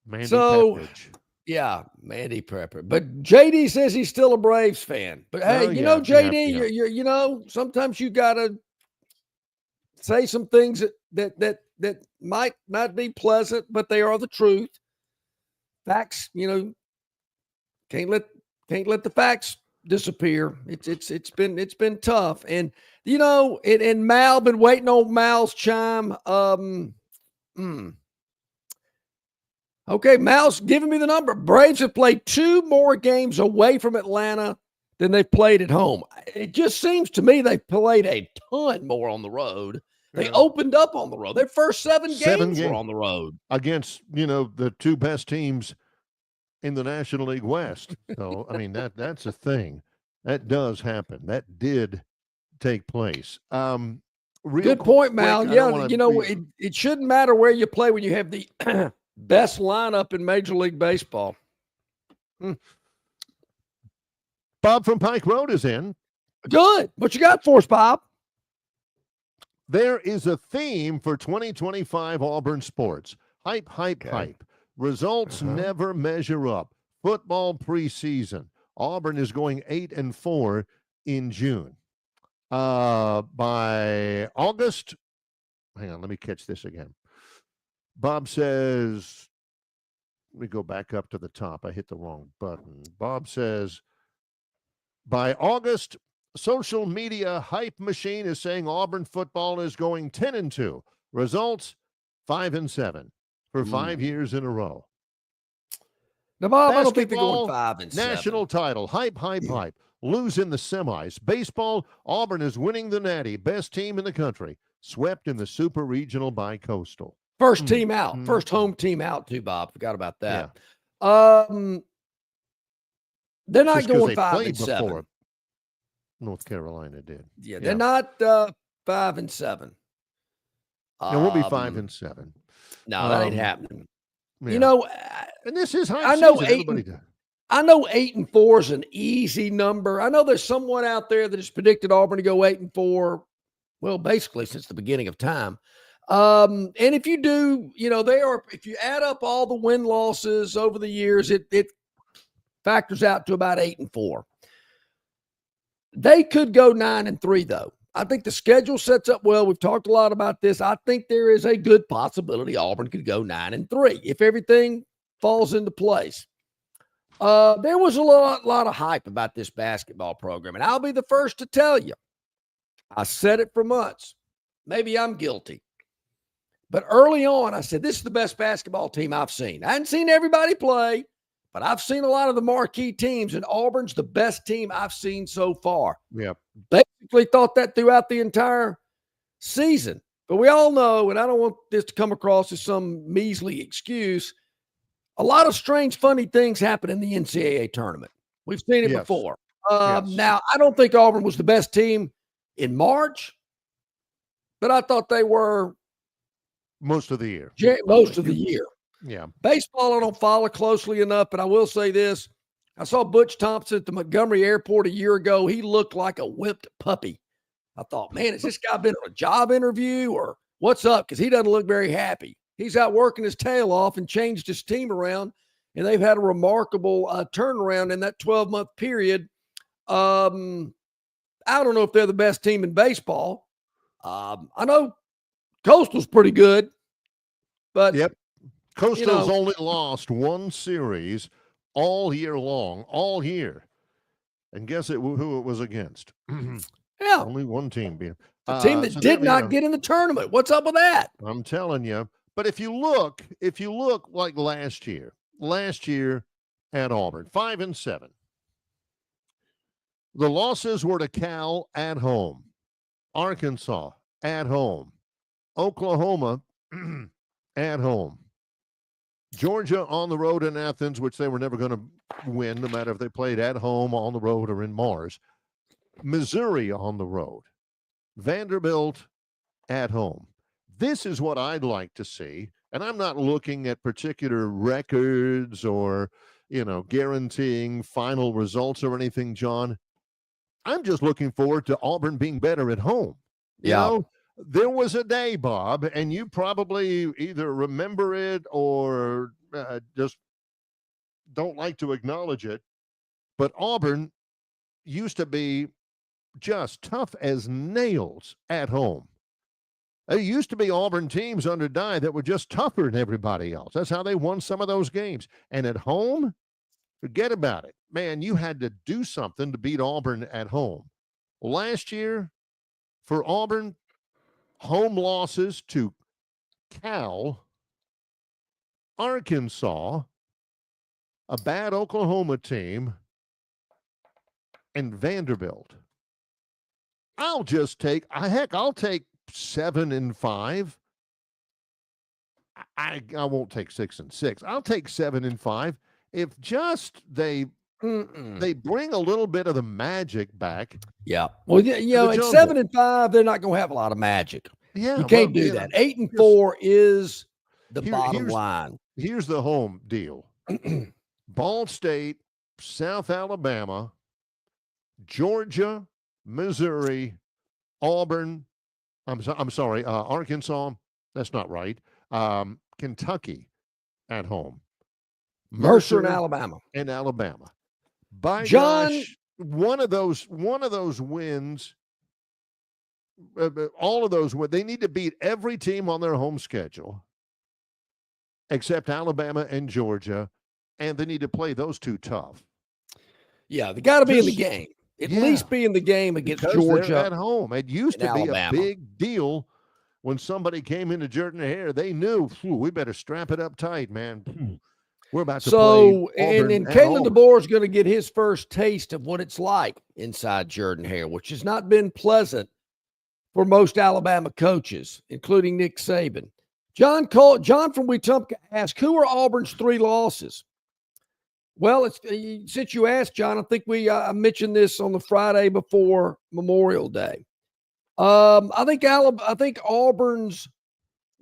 Pepperidge. Yeah, Mandy Prepper. But JD says he's still a Braves fan. But hey, JD, you're sometimes you gotta say some things that might not be pleasant, but they are the truth. Facts, can't let the facts disappear. It's been tough. And and Mal, been waiting on Mal's chime. Okay, Mal's giving me the number. Braves have played 2 more games away from Atlanta than they've played at home. It just seems to me they've played a ton more on the road. They opened up on the road. Their first 7 games were on the road. Against, the 2 best teams in the National League West. So, I mean, that's a thing. That does happen. That did take place. Good point, Mal. It shouldn't matter where you play when you have the best lineup in Major League Baseball. Bob from Pike Road is in. Good. What you got for us, Bob? There is a theme for 2025 Auburn sports. Hype, hype, hype. Results never measure up. Football preseason. Auburn is going 8-4 in June. By August, hang on, let me catch this again. Bob says, let me go back up to the top. I hit the wrong button. Bob says, by August, social media hype machine is saying Auburn football is going 10-2. Results 5-7 for 5 years in a row. Now, Bob, I don't think they're going 5-7. National title. Hype, hype, hype. lose in the semis. Baseball, Auburn is winning the Natty, best team in the country, swept in the Super Regional by Coastal. First team out, first home team out too, Bob. Forgot about that. Yeah. They're not going 5-7. Before. North Carolina did. Yeah, they're not 5-7. We'll be 5-7. No, that ain't happening. Yeah. You know, and this is high season. I know 8-4 is an easy number. I know there's someone out there that has predicted Auburn to go 8-4. Well, basically since the beginning of time. And if you do, if you add up all the win losses over the years, it factors out to about 8-4. They could go 9-3 though. I think the schedule sets up well. We've talked a lot about this. I think there is a good possibility Auburn could go 9-3 if everything falls into place. There was a lot of hype about this basketball program, and I'll be the first to tell you. I said it for months. Maybe I'm guilty. But early on, I said, this is the best basketball team I've seen. I hadn't seen everybody play, but I've seen a lot of the marquee teams, and Auburn's the best team I've seen so far. Yeah. Basically thought that throughout the entire season. But we all know, and I don't want this to come across as some measly excuse, a lot of strange, funny things happen in the NCAA tournament. We've seen it before. Now, I don't think Auburn was the best team in March, but I thought they were most of the year. Most of the year. Yeah. Baseball, I don't follow closely enough, but I will say this. I saw Butch Thompson at the Montgomery Airport a year ago. He looked like a whipped puppy. I thought, man, has this guy been on a job interview or what's up? Because he doesn't look very happy. He's out working his tail off and changed his team around, and they've had a remarkable turnaround in that 12-month period. I don't know if they're the best team in baseball. I know Coastal's pretty good, but Coastal's only lost one series all year long, all year. And guess who it was against? Yeah. Only one team. A team that did not get in the tournament. What's up with that? I'm telling you. But if you look like last year at Auburn, 5-7. The losses were to Cal at home, Arkansas at home, Oklahoma at home, Georgia on the road in Athens, which they were never going to win, no matter if they played at home, on the road, or in Mars, Missouri on the road, Vanderbilt at home. This is what I'd like to see, and I'm not looking at particular records or, guaranteeing final results or anything, John. I'm just looking forward to Auburn being better at home. You know, there was a day, Bob, and you probably either remember it or just don't like to acknowledge it, but Auburn used to be just tough as nails at home. There used to be Auburn teams under Dye that were just tougher than everybody else. That's how they won some of those games. And at home, forget about it. Man, you had to do something to beat Auburn at home. Last year, for Auburn, home losses to Cal, Arkansas, a bad Oklahoma team, and Vanderbilt. I'll take 7-5. I won't take 6-6. I'll take 7-5 if just they bring a little bit of the magic back. Yeah. Well, at 7-5, they're not going to have a lot of magic. Yeah, you can't do that. 8-4 is the bottom line. Here's the home deal: Ball State, South Alabama, Georgia, Missouri, Auburn. I'm sorry, Arkansas. That's not right. Kentucky at home. Mercer and Alabama. By John, gosh, one of those wins. All of those, they need to beat every team on their home schedule, except Alabama and Georgia, and they need to play those two tough. Yeah, they got to be in the game. At least be in the game against Georgia at home. It used to be Alabama. A big deal when somebody came into Jordan Hare. They knew, we better strap it up tight, man. We're about to play Auburn and Kalen DeBoer is going to get his first taste of what it's like inside Jordan-Hare, which has not been pleasant for most Alabama coaches, including Nick Saban. John from Wetumpka asked, who are Auburn's 3 losses? Well, since you asked, John, I think I mentioned this on the Friday before Memorial Day. I think Auburn's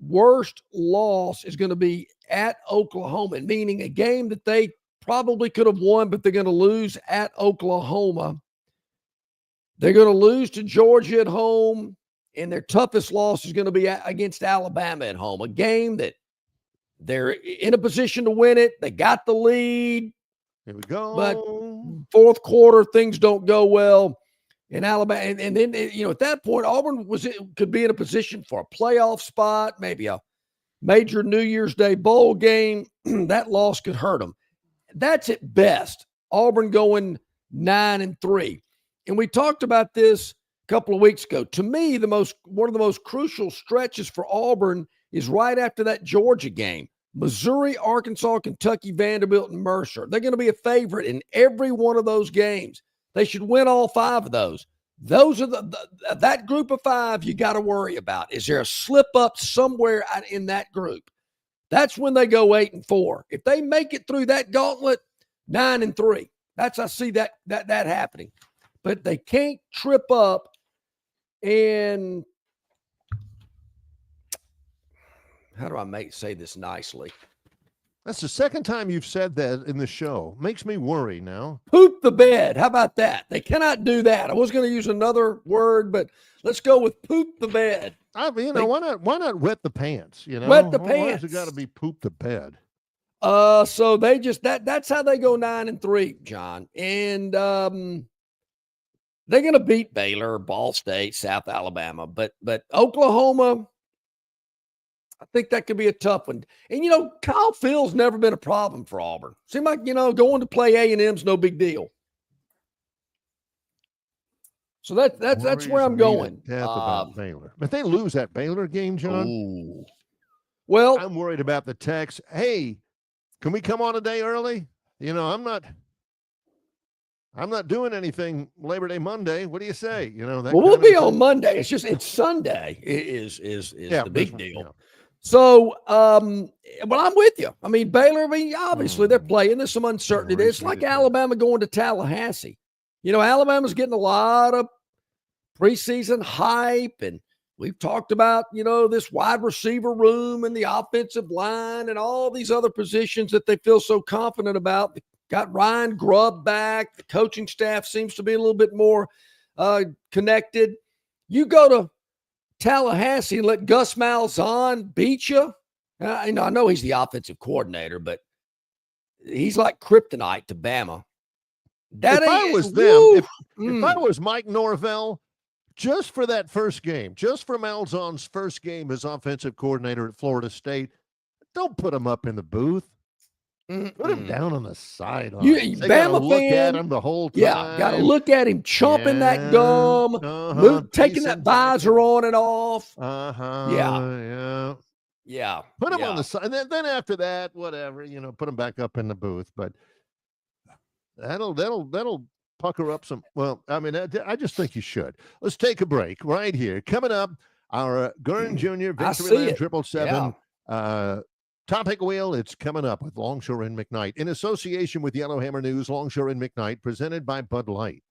worst loss is going to be at Oklahoma, meaning a game that they probably could have won, but they're going to lose at Oklahoma. They're going to lose to Georgia at home, and their toughest loss is going to be against Alabama at home, a game that they're in a position to win it. They got the lead. Here we go. But fourth quarter, things don't go well in Alabama. And then, at that point, Auburn could be in a position for a playoff spot, maybe a major New Year's Day bowl game. That loss could hurt them. That's at best. Auburn going 9-3. And we talked about this a couple of weeks ago. To me, one of the most crucial stretches for Auburn is right after that Georgia game. Missouri, Arkansas, Kentucky, Vanderbilt, and Mercer. They're going to be a favorite in every one of those games. They should win all 5 of those. Those are that group of 5 you got to worry about. Is there a slip up somewhere in that group? That's when they go 8-4. If they make it through that gauntlet, 9-3. I see that happening. But they can't trip up and how do I say this nicely? That's the second time you've said that in the show. Makes me worry now. Poop the bed. How about that? They cannot do that. I was going to use another word, but let's go with poop the bed. I mean, why not wet the pants? Wet the pants. Why has it got to be poop the bed? So they just that's how they go 9-3, John. And they're going to beat Baylor, Ball State, South Alabama, but Oklahoma, I think that could be a tough one. And, Kyle Field's never been a problem for Auburn. Seems like, going to play A&M's no big deal. So that's where I'm going. About Baylor. But they lose that Baylor game, John. Ooh. Well, I'm worried about the text. Hey, can we come on a day early? I'm not doing anything Labor Day Monday. What do you say? We'll be on Monday. It's Sunday is the big deal. Yeah. So, but I'm with you. I mean, Baylor, obviously they're playing. There's some uncertainty there. It's like Alabama going to Tallahassee. Alabama's getting a lot of preseason hype, and we've talked about, this wide receiver room and the offensive line and all these other positions that they feel so confident about. They got Ryan Grubb back. The coaching staff seems to be a little bit more connected. You go to Tallahassee and let Gus Malzahn beat you. I know he's the offensive coordinator, but he's like kryptonite to Bama. If I was Mike Norvell, just for that first game, just for Malzahn's first game as offensive coordinator at Florida State, don't put him up in the booth. Put him down on the sideline. Bama look at him the whole time. Yeah, got to look at him chomping that gum, taking that visor on and off. Yeah. Put him on the side. And then after that, whatever, put him back up in the booth. But that'll pucker up some. Well, I mean, I just think you should. Let's take a break right here. Coming up, our Gurn Jr. Victoryland 777. Topic wheel, it's coming up with Longshore and McKnight in association with Yellowhammer News. Longshore and McKnight, presented by Bud Light.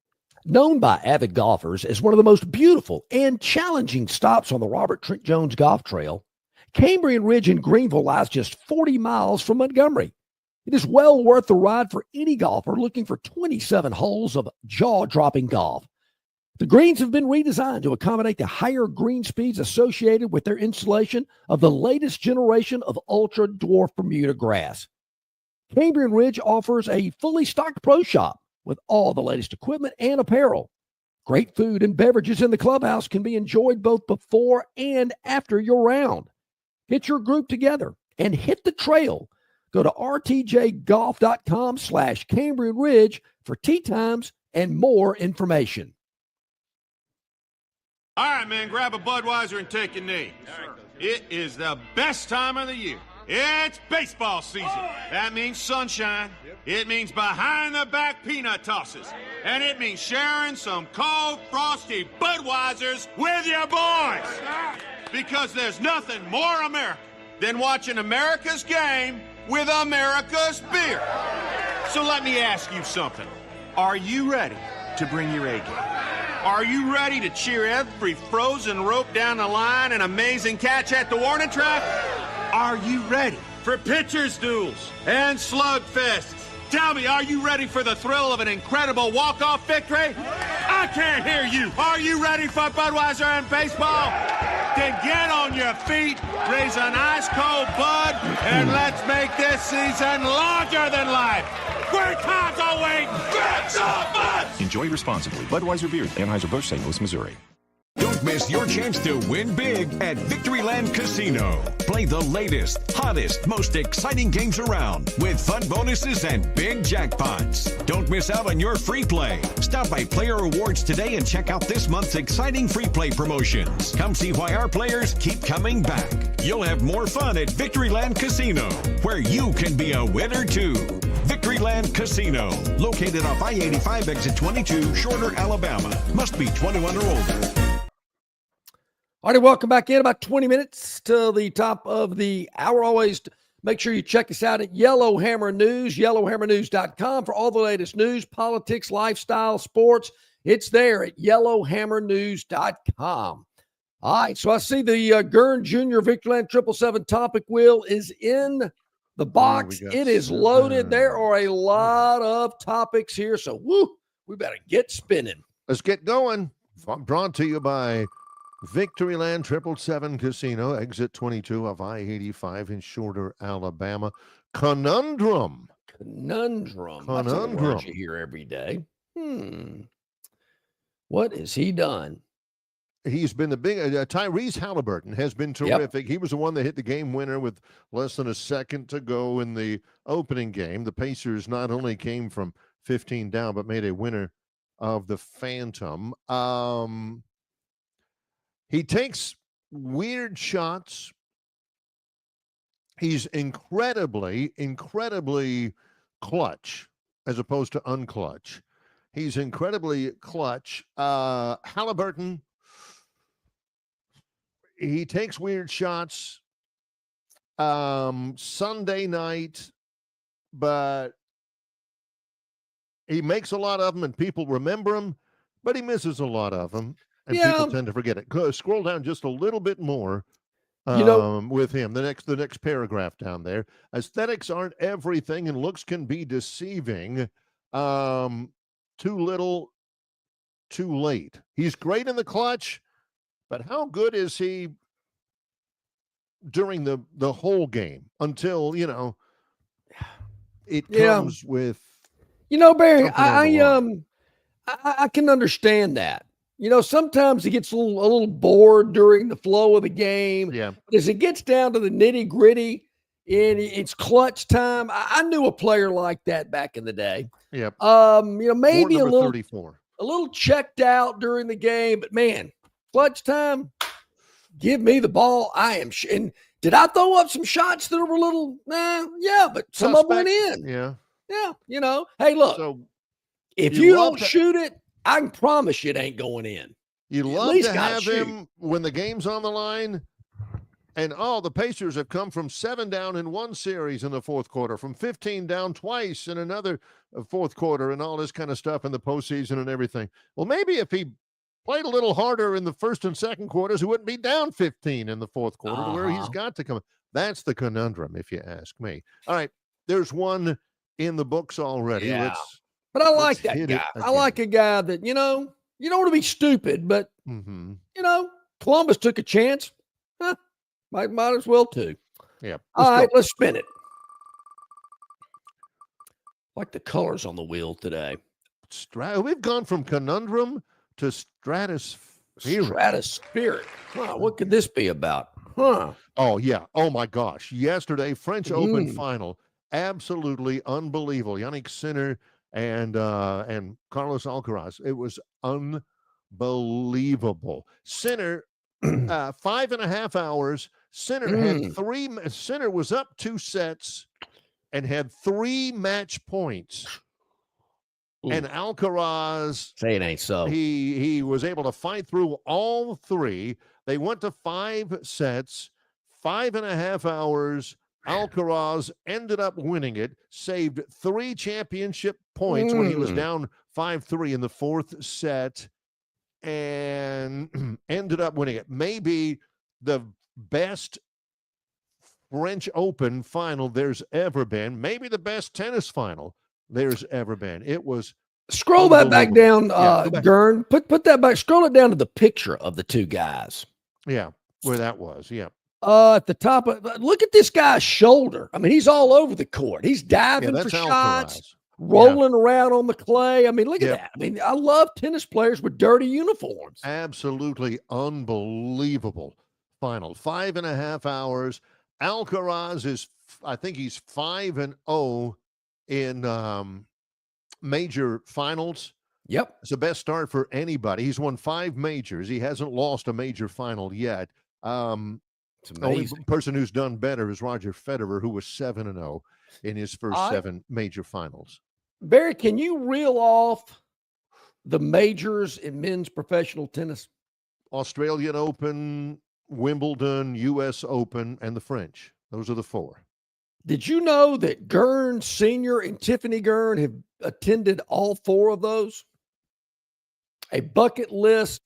Known by avid golfers as one of the most beautiful and challenging stops on the Robert Trent Jones Golf Trail, Cambrian Ridge in Greenville lies just 40 miles from Montgomery. It is well worth the ride for any golfer looking for 27 holes of jaw-dropping golf. The greens have been redesigned to accommodate the higher green speeds associated with their installation of the latest generation of ultra-dwarf Bermuda grass. Cambrian Ridge offers a fully stocked pro shop with all the latest equipment and apparel. Great food and beverages in the clubhouse can be enjoyed both before and after your round. Get your group together and hit the trail. Go to rtjgolf.com/Cambrian Ridge for tee times and more information. All right, man, grab a Budweiser and take a knee. It is the best time of the year. It's baseball season. That means sunshine. It means behind-the-back peanut tosses. And it means sharing some cold, frosty Budweisers with your boys. Because there's nothing more American than watching America's game with America's beer. So let me ask you something. Are you ready to bring your A game? Are you ready to cheer every frozen rope down the line and amazing catch at the warning track? Are you ready for pitchers' duels and slugfests? Tell me, are you ready for the thrill of an incredible walk-off victory? I can't hear you. Are you ready for Budweiser and baseball? Then get on your feet, raise an ice-cold Bud, and let's make this season larger than life. Great times are waiting. Get some Bud! Enjoy responsibly. Budweiser Beer, Anheuser-Busch, St. Louis, Missouri. Don't miss your chance to win big at Victoryland Casino. Play the latest, hottest, most exciting games around with fun bonuses and big jackpots. Don't miss out on your free play. Stop by Player Rewards today and check out this month's exciting free play promotions. Come see why our players keep coming back. You'll have more fun at Victoryland Casino, where you can be a winner too. Victoryland Casino, located off I-85 exit 22, Shorter, Alabama. Must be 21 or older. All right, welcome back in. About 20 minutes to the top of the hour. Always make sure you check us out at Yellowhammer News, yellowhammernews.com for all the latest news, politics, lifestyle, sports. It's there at yellowhammernews.com. All right, so I see the Gurn Jr. Victoryland 777 topic wheel is in the box. It is loaded. There are a lot of topics here, so we better get spinning. Let's get going. Brought to you by Victoryland 777 Casino, exit 22 of I-85 in Shorter, Alabama. Conundrum. That's a word you hear every day. What has he done? He's been the big Tyrese Halliburton has been terrific. Yep. He was the one that hit the game winner with less than a second to go in the opening game. The Pacers not only came from 15 down, but made a winner of the Phantom. He takes weird shots. He's incredibly clutch as opposed to unclutch. He's incredibly clutch. Halliburton, he takes weird shots Sunday night, but he makes a lot of them and people remember him, but he misses a lot of them. And people tend to forget it. Scroll down just a little bit more with him. The next paragraph down there. Aesthetics aren't everything, and looks can be deceiving. Too little, too late. He's great in the clutch, but how good is he during the whole game until, it comes with... Barry, I can understand that. Sometimes he gets a little bored during the flow of the game. Yeah. But as it gets down to the nitty gritty and it's clutch time, I knew a player like that back in the day. Yep. Maybe a little 34. A little checked out during the game, but man, clutch time, give me the ball. And did I throw up some shots that were a little, but some of them went in. Yeah. Yeah. Hey, look, if you don't shoot it, I can promise you it ain't going in. You love to have him when the game's on the line. And, the Pacers have come from 7 down in one series in the fourth quarter, from 15 down twice in another fourth quarter, and all this kind of stuff in the postseason and everything. Well, maybe if he played a little harder in the first and second quarters, he wouldn't be down 15 in the fourth quarter to where he's got to come. That's the conundrum, if you ask me. All right, there's one in the books already. Yeah. But I like that guy. I like a guy that, you don't want to be stupid, but, Columbus took a chance. Might as well too. Yeah. All right, let's spin it. Like the colors on the wheel today. We've gone from conundrum to stratospheric. What could this be about? Oh, yeah. Oh, my gosh. Yesterday, French Open final. Absolutely unbelievable. Yannick Sinner and Carlos Alcaraz. It was unbelievable. Sinner 5.5 hours. Center had three. Center was up 2 sets and had 3 match points. And Alcaraz, say it ain't so. He was able to fight through all 3. They went to 5 sets, 5.5 hours. Alcaraz ended up winning it, saved 3 championship points when he was down 5-3 in the 4th set, and ended up winning it. Maybe the best French Open final there's ever been. Maybe the best tennis final there's ever been. It was scroll that back down, Gurn. Put that back. Scroll it down to the picture of the 2 guys. Yeah, where that was. Yeah. At the top of, look at this guy's shoulder. I mean, he's all over the court. He's diving for shots, rolling around on the clay. I mean, look at that. I mean, I love tennis players with dirty uniforms. Absolutely unbelievable final. 5.5 hours. Alcaraz is, I think he's 5-0 in major finals. Yep. It's the best start for anybody. He's won 5 majors. He hasn't lost a major final yet. It's amazing. The only person who's done better is Roger Federer, who was 7-0 in his first 7 major finals. Barry, can you reel off the majors in men's professional tennis? Australian Open, Wimbledon, U.S. Open, and the French. Those are the 4. Did you know that Gurn Sr. and Tiffany Gurn have attended all 4 of those? A bucket list.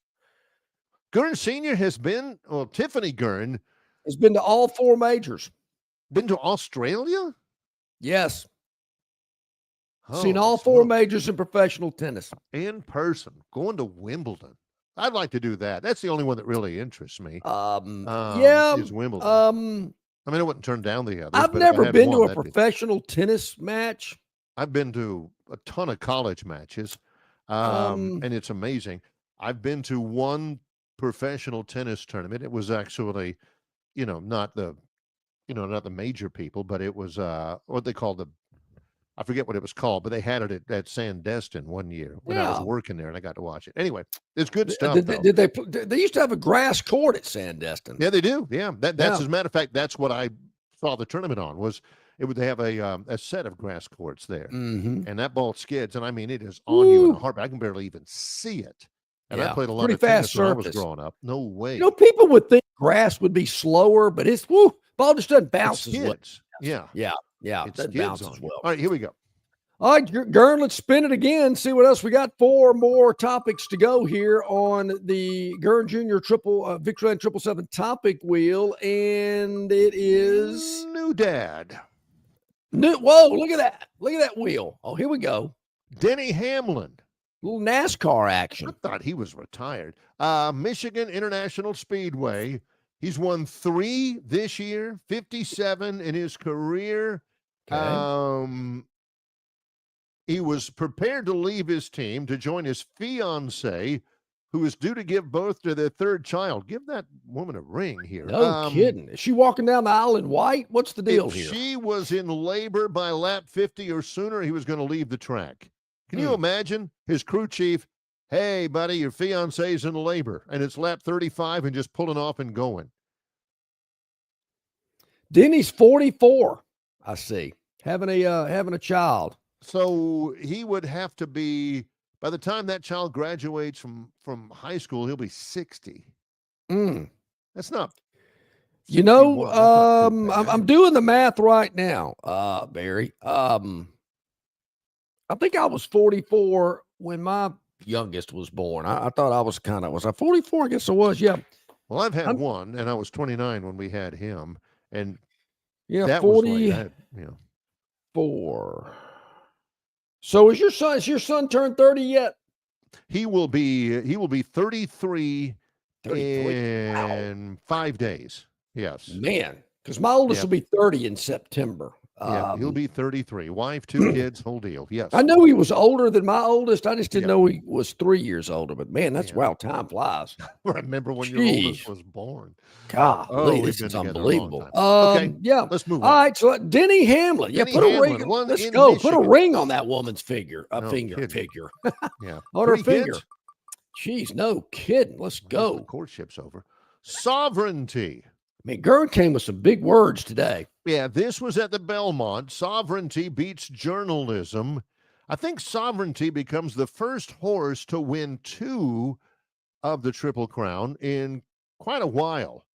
Gurn Sr. has been, well, Tiffany Gurn has been to all 4 majors. Been to Australia? Yes. Seen all 4 majors in professional tennis. In person. Going to Wimbledon. I'd like to do that. That's the only one that really interests me. Is Wimbledon. I mean, I wouldn't turn down the others. I've never been to a professional tennis match. I've been to a ton of college matches, and it's amazing. I've been to 1 professional tennis tournament. It was actually, not the major people, but it was what they called I forget what it was called, but they had it at Sandestin one year when I was working there, and I got to watch it. Anyway, it's good stuff. Did they used to have a grass court at Sandestin? Yeah, they do. Yeah, that's as a matter of fact, that's what I saw the tournament on. They have a set of grass courts there, and that ball skids, and I mean it is on you in a heartbeat. I can barely even see it. And I played a lot of tennis when I was growing up. No way. People would think grass would be slower, but it's ball just doesn't bounce as well. Yeah, it doesn't bounce as well. All right, here we go. All right, Gurn, let's spin it again. See what else we got. 4 more topics to go here on the Gurn Jr. Victoryland 777 topic wheel, and it is new dad. Whoa! Look at that! Look at that wheel. Oh, here we go. Denny Hamlin. Little NASCAR action. I thought he was retired. Michigan International Speedway. He's won 3 this year, 57 in his career. Okay. He was prepared to leave his team to join his fiancée, who is due to give birth to their 3rd child. Give that woman a ring here. No kidding. Is she walking down the aisle in white? What's the deal here? If she was in labor by lap 50 or sooner, he was going to leave the track. Can you imagine his crew chief? Hey, buddy, your fiance's in labor, and it's lap 35 and just pulling off and going. Denny's 44. I see. Having a child. So he would have to be, by the time that child graduates from high school, he'll be 60. That's not. I'm doing the math right now, Barry. I think I was 44 when my youngest was born. I thought I was was I 44? I guess I was. Yeah. Well, I've had one, and I was 29 when we had him, and that 44. So is your son turned 30 yet? He will be 33 in 5 days. Yes. Man, because my oldest will be 30 in September. He'll be 33. Wife, 2 kids, whole deal. Yes. I know he was older than my oldest. I just didn't know he was 3 years older. But man, that's wow, time flies. I remember when your oldest was born. God, this is unbelievable. Okay, let's move on. All right, so Denny Hamlin. Denny put a Hamlin, ring. one Let's in go. Michigan. Put a ring on that woman's figure. Yeah. On her 3 finger. kids? Jeez, no kidding. Let's go. The courtship's over. Sovereignty. I mean, Gurn came with some big words today. Yeah, this was at the Belmont. Sovereignty beats journalism. I think Sovereignty becomes the first horse to win 2 of the Triple Crown in quite a while.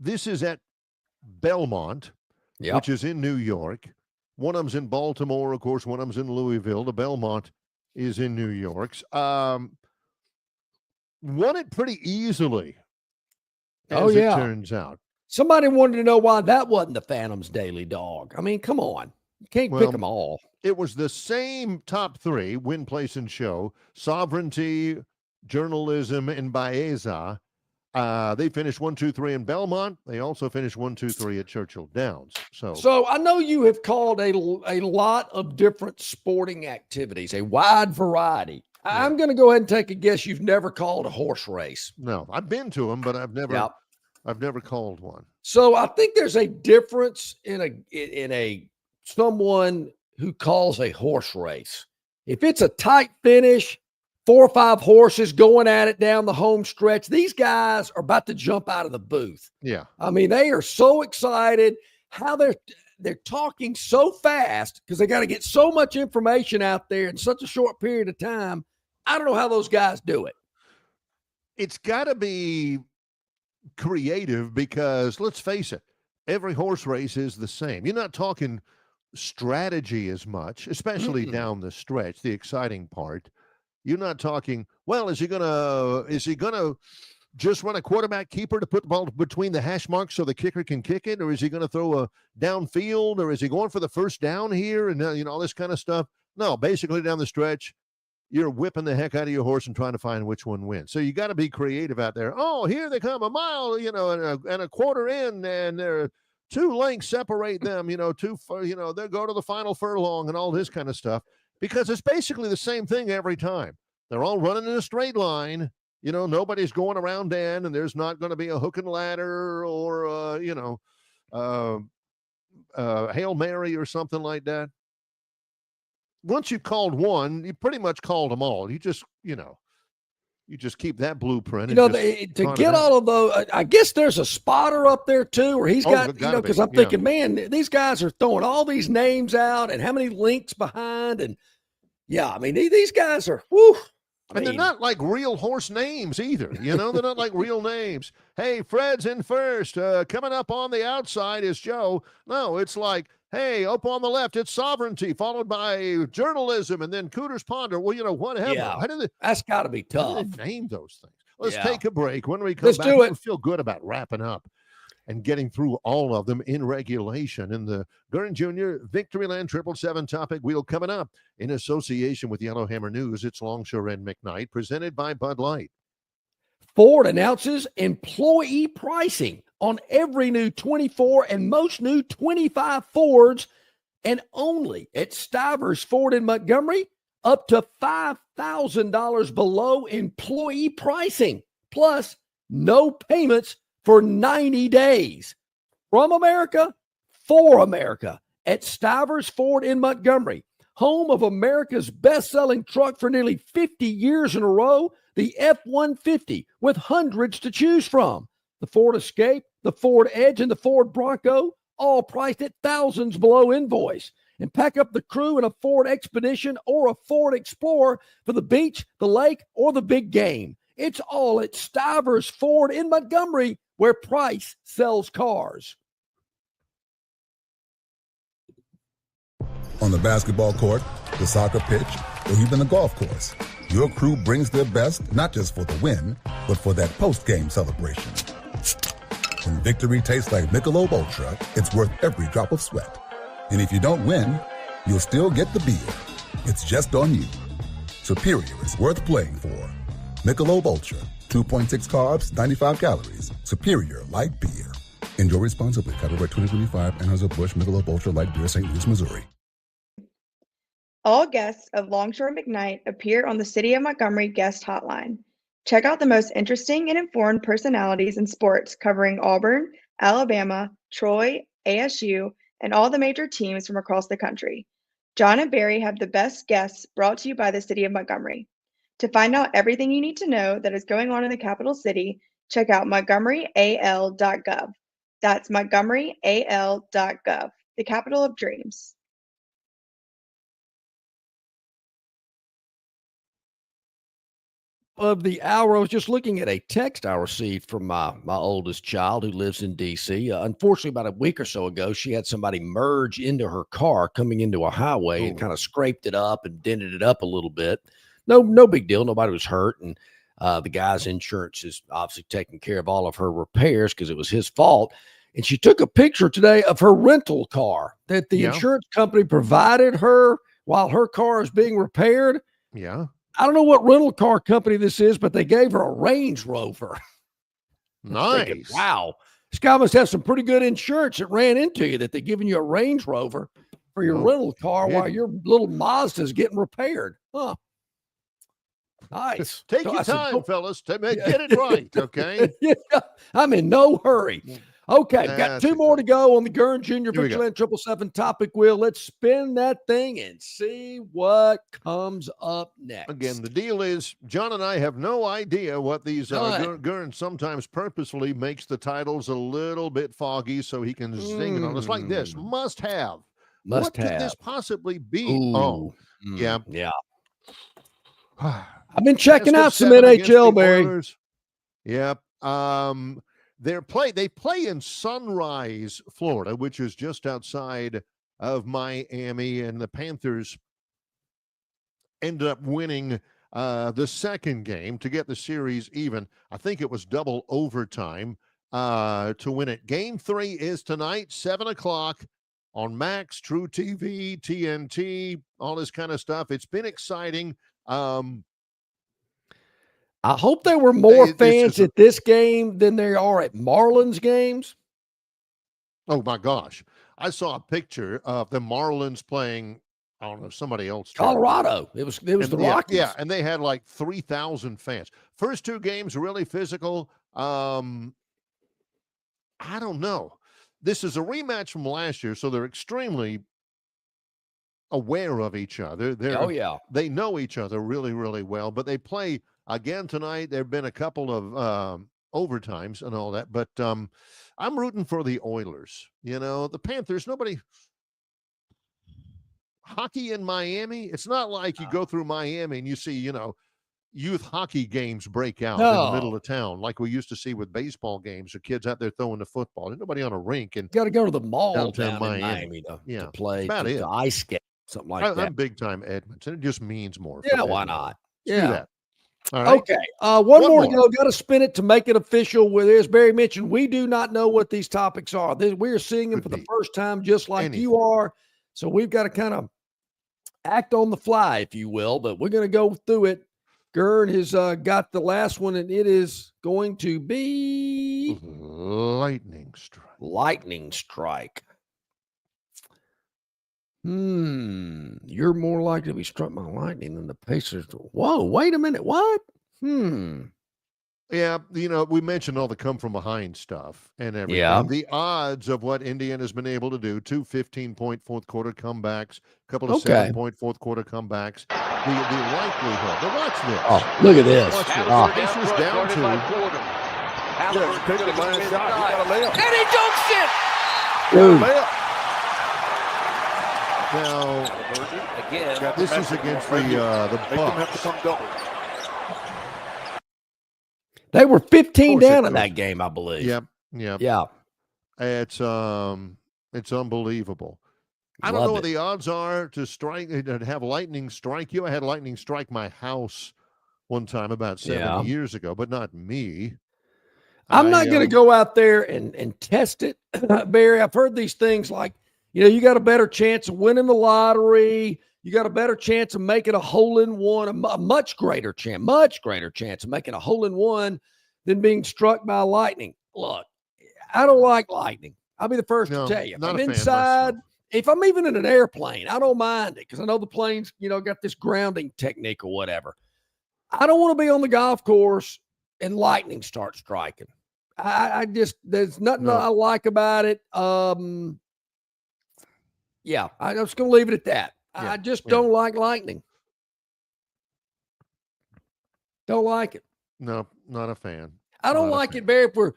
This is at Belmont, which is in New York. One of them's in Baltimore, of course. One of them's in Louisville. The Belmont is in New York. Won it pretty easily, as it turns out. Somebody wanted to know why that wasn't the Phantom's Daily Dog. I mean, come on. You can't pick them all. It was the same top 3, win, place, and show. Sovereignty, Journalism, and Baeza. They finished 1, 2, 3 in Belmont. They also finished 1, 2, 3 at Churchill Downs. So I know you have called a lot of different sporting activities, a wide variety. Yeah. I'm going to go ahead and take a guess you've never called a horse race. No, I've been to them, but I've never called one. So I think there's a difference in someone who calls a horse race. If it's a tight finish, 4 or 5 horses going at it down the home stretch, these guys are about to jump out of the booth. Yeah. I mean, they are so excited how they're talking so fast because they got to get so much information out there in such a short period of time. I don't know how those guys do it. It's got to be creative because, let's face it, every horse race is the same. You're not talking strategy as much, especially down the stretch, the exciting part. You're not talking, well, is he gonna just run a quarterback keeper to put the ball between the hash marks so the kicker can kick it, or is he going to throw a downfield, or is he going for the first down here, and all this kind of stuff? No, basically down the stretch, you're whipping the heck out of your horse and trying to find which one wins. So you got to be creative out there. Oh, here they come, a mile, and a quarter in, and they're 2 lengths separate them. They'll go to the final furlong and all this kind of stuff, because it's basically the same thing every time. They're all running in a straight line. Nobody's going around Dan, and there's not going to be a hook and ladder or Hail Mary or something like that. Once you called one, you pretty much called them all. You just keep that blueprint. To get all of those, I guess there's a spotter up there too, or he's got, because I'm thinking, man, these guys are throwing all these names out and how many links behind. And these guys are, And they're not like real horse names either. They're not like real names. Hey, Fred's in first. Coming up on the outside is Joe. No, it's like, hey, up on the left, it's Sovereignty, followed by Journalism, and then Cooter's Ponder. Well, whatever. Yeah, that's got to be tough. How do they name those things? Let's take a break. When we come back, we'll feel good about wrapping up and getting through all of them in regulation. In the Gurn Jr. Victoryland 777 topic wheel coming up in association with Yellowhammer News. It's Longshore and McKnight, presented by Bud Light. Ford announces employee pricing on every new 24 and most new 25 Fords, and only at Stivers Ford in Montgomery, up to $5,000 below employee pricing, plus no payments for 90 days. From America, for America, at Stivers Ford in Montgomery, home of America's best-selling truck for nearly 50 years in a row, the F-150, with hundreds to choose from. The Ford Escape, the Ford Edge, and the Ford Bronco, all priced at thousands below invoice. And pack up the crew in a Ford Expedition or a Ford Explorer for the beach, the lake, or the big game. It's all at Stivers Ford in Montgomery, where price sells cars. On the basketball court, the soccer pitch, or even the golf course, your crew brings their best not just for the win, but for that post-game celebration. When victory tastes like Michelob Ultra, it's worth every drop of sweat. And if you don't win, you'll still get the beer. It's just on you. Superior is worth playing for. Michelob Ultra, 2.6 carbs, 95 calories. Superior light beer. Enjoy responsibly. Copyright 2025, Anheuser-Busch Michelob Ultra Light Beer, St. Louis, Missouri. All guests of Longshore McKnight appear on the City of Montgomery guest hotline. Check out the most interesting and informed personalities in sports covering Auburn, Alabama, Troy, ASU, and all the major teams from across the country. John and Barry have the best guests brought to you by the City of Montgomery. To find out everything you need to know that is going on in the capital city, check out montgomeryal.gov. That's montgomeryal.gov, the capital of dreams. Of the hour, I was just looking at a text I received from my oldest child who lives in D.C. Unfortunately, about a week or so ago, she had somebody merge into her car coming into a highway and kind of scraped it up and dented it up a little bit. No big deal. Nobody was hurt. And the guy's insurance is obviously taking care of all of her repairs because it was his fault. And she took a picture today of her rental car that the insurance company provided her while her car is being repaired. Yeah. I don't know what rental car company this is, but they gave her a Range Rover. Nice. Thinking, wow. This guy must have some pretty good insurance that ran into you, that they're giving you a Range Rover for your rental car while your little Mazda's getting repaired. Huh. Nice. Take your time, fellas. Get it right, okay? Yeah, I'm in no hurry. Okay, got two more to go on the Gurn Jr. Victoryland 777 topic wheel. Let's spin that thing and see what comes up next. Again, the deal is John and I have no idea what these are. Gurn sometimes purposefully makes the titles a little bit foggy so he can zing it on us like this. Must have. What could this possibly be? Ooh. Yeah. Yeah. I've been checking out some NHL, Barry. Yep. They play in Sunrise, Florida, which is just outside of Miami, and the Panthers ended up winning the second game to get the series even. I think it was double overtime to win it. Game 3 is tonight, 7:00 on Max, True TV, TNT, all this kind of stuff. It's been exciting. I hope there were more fans at this game than there are at Marlins games. Oh my gosh. I saw a picture of the Marlins playing, I don't know, somebody else. Colorado. It was the Rockies. Yeah, and they had like 3,000 fans. First two games really physical. I don't know. This is a rematch from last year, so they're extremely aware of each other. They know each other really, really well, but they play again tonight. There have been a couple of overtimes and all that, but I'm rooting for the Oilers. You know, the Panthers, hockey in Miami, it's not like you go through Miami and you see, youth hockey games break out in the middle of town like we used to see with baseball games or kids out there throwing the football. There's nobody on a rink. And got to go to the mall down in Miami to play the ice skate, something like that. I'm big time Edmonton. It just means more. Yeah, why not? Yeah. All right. Okay. One more to go. Got to spin it to make it official. With as Barry mentioned, we do not know what these topics are. We are seeing them for the first time, just like you are. So we've got to kind of act on the fly, if you will. But we're going to go through it. Gurn has got the last one, and it is going to be lightning strike. Lightning strike. You're more likely to be struck by lightning than the Pacers. Whoa, wait a minute. What? Yeah, we mentioned all the come from behind stuff and everything. Yeah. The odds of what Indiana's been able to do, 2 15-point fourth quarter comebacks, a couple of 7-point fourth quarter comebacks. The likelihood. Now watch this. Oh, look at this. Watch this. Pacers down 2. And he dunks it. Now, again, this is against the Bucks. They were 15 down in that game, I believe. Yep. Yeah. It's unbelievable. I don't know what the odds are to have lightning strike you. I had lightning strike my house one time about 7 years ago, but not me. I'm not going to go out there and test it, Barry. I've heard these things like, you got a better chance of winning the lottery. You got a better chance of making a hole-in-one, a much greater chance of making a hole-in-one than being struck by lightning. Look, I don't like lightning. I'll be the first to tell you. If I'm inside, if I'm even in an airplane, I don't mind it because I know the plane's, got this grounding technique or whatever. I don't want to be on the golf course and lightning starts striking. There's nothing I like about it. Yeah, I'm just going to leave it at that. I just don't like lightning. Don't like it. No, not a fan. I don't like it, Barry, if we're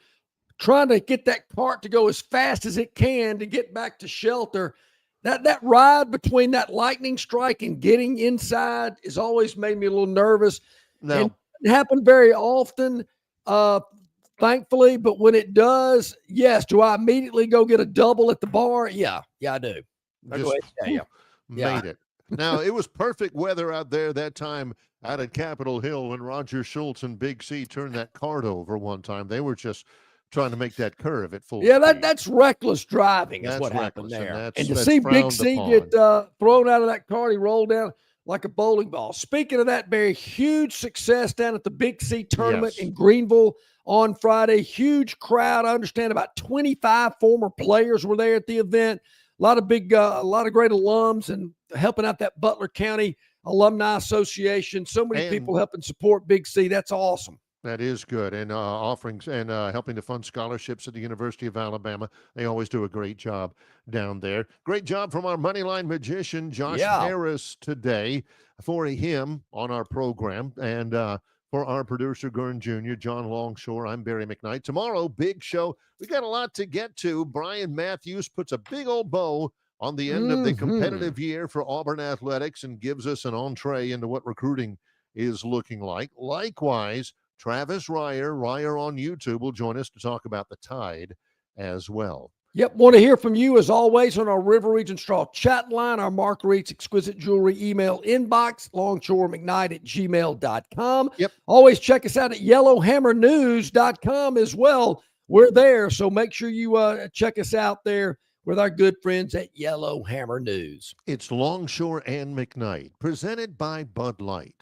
trying to get that cart to go as fast as it can to get back to shelter. That ride between that lightning strike and getting inside has always made me a little nervous. No. And it happened very often, thankfully. But when it does, yes. Do I immediately go get a double at the bar? Yeah, I do. Made it. Now, it was perfect weather out there that time out at Capitol Hill when Roger Schultz and Big C turned that cart over one time. They were just trying to make that curve at full speed. That's reckless driving is what happened there. And to see Big C get thrown out of that cart, he rolled down like a bowling ball. Speaking of that, Barry, huge success down at the Big C tournament in Greenville on Friday. Huge crowd. I understand about 25 former players were there at the event. A lot of great alums and helping out that Butler County Alumni Association. So many people helping support Big C. That's awesome. That is good. And offerings and helping to fund scholarships at the University of Alabama. They always do a great job down there. Great job from our Moneyline magician, Josh Harris, today for him on our program. And for our producer, Gurn Jr., John Longshore, I'm Barry McKnight. Tomorrow, big show. We got a lot to get to. Brian Matthews puts a big old bow on the end of the competitive year for Auburn athletics and gives us an entree into what recruiting is looking like. Likewise, Travis Ryer on YouTube will join us to talk about the Tide as well. Yep. Want to hear from you as always on our River Region Straw chat line, our Marguerite's Exquisite Jewelry email inbox, longshoremcknight@gmail.com. Yep. Always check us out at yellowhammernews.com as well. We're there. So make sure you check us out there with our good friends at Yellow Hammer News. It's Longshore and McKnight, presented by Bud Light.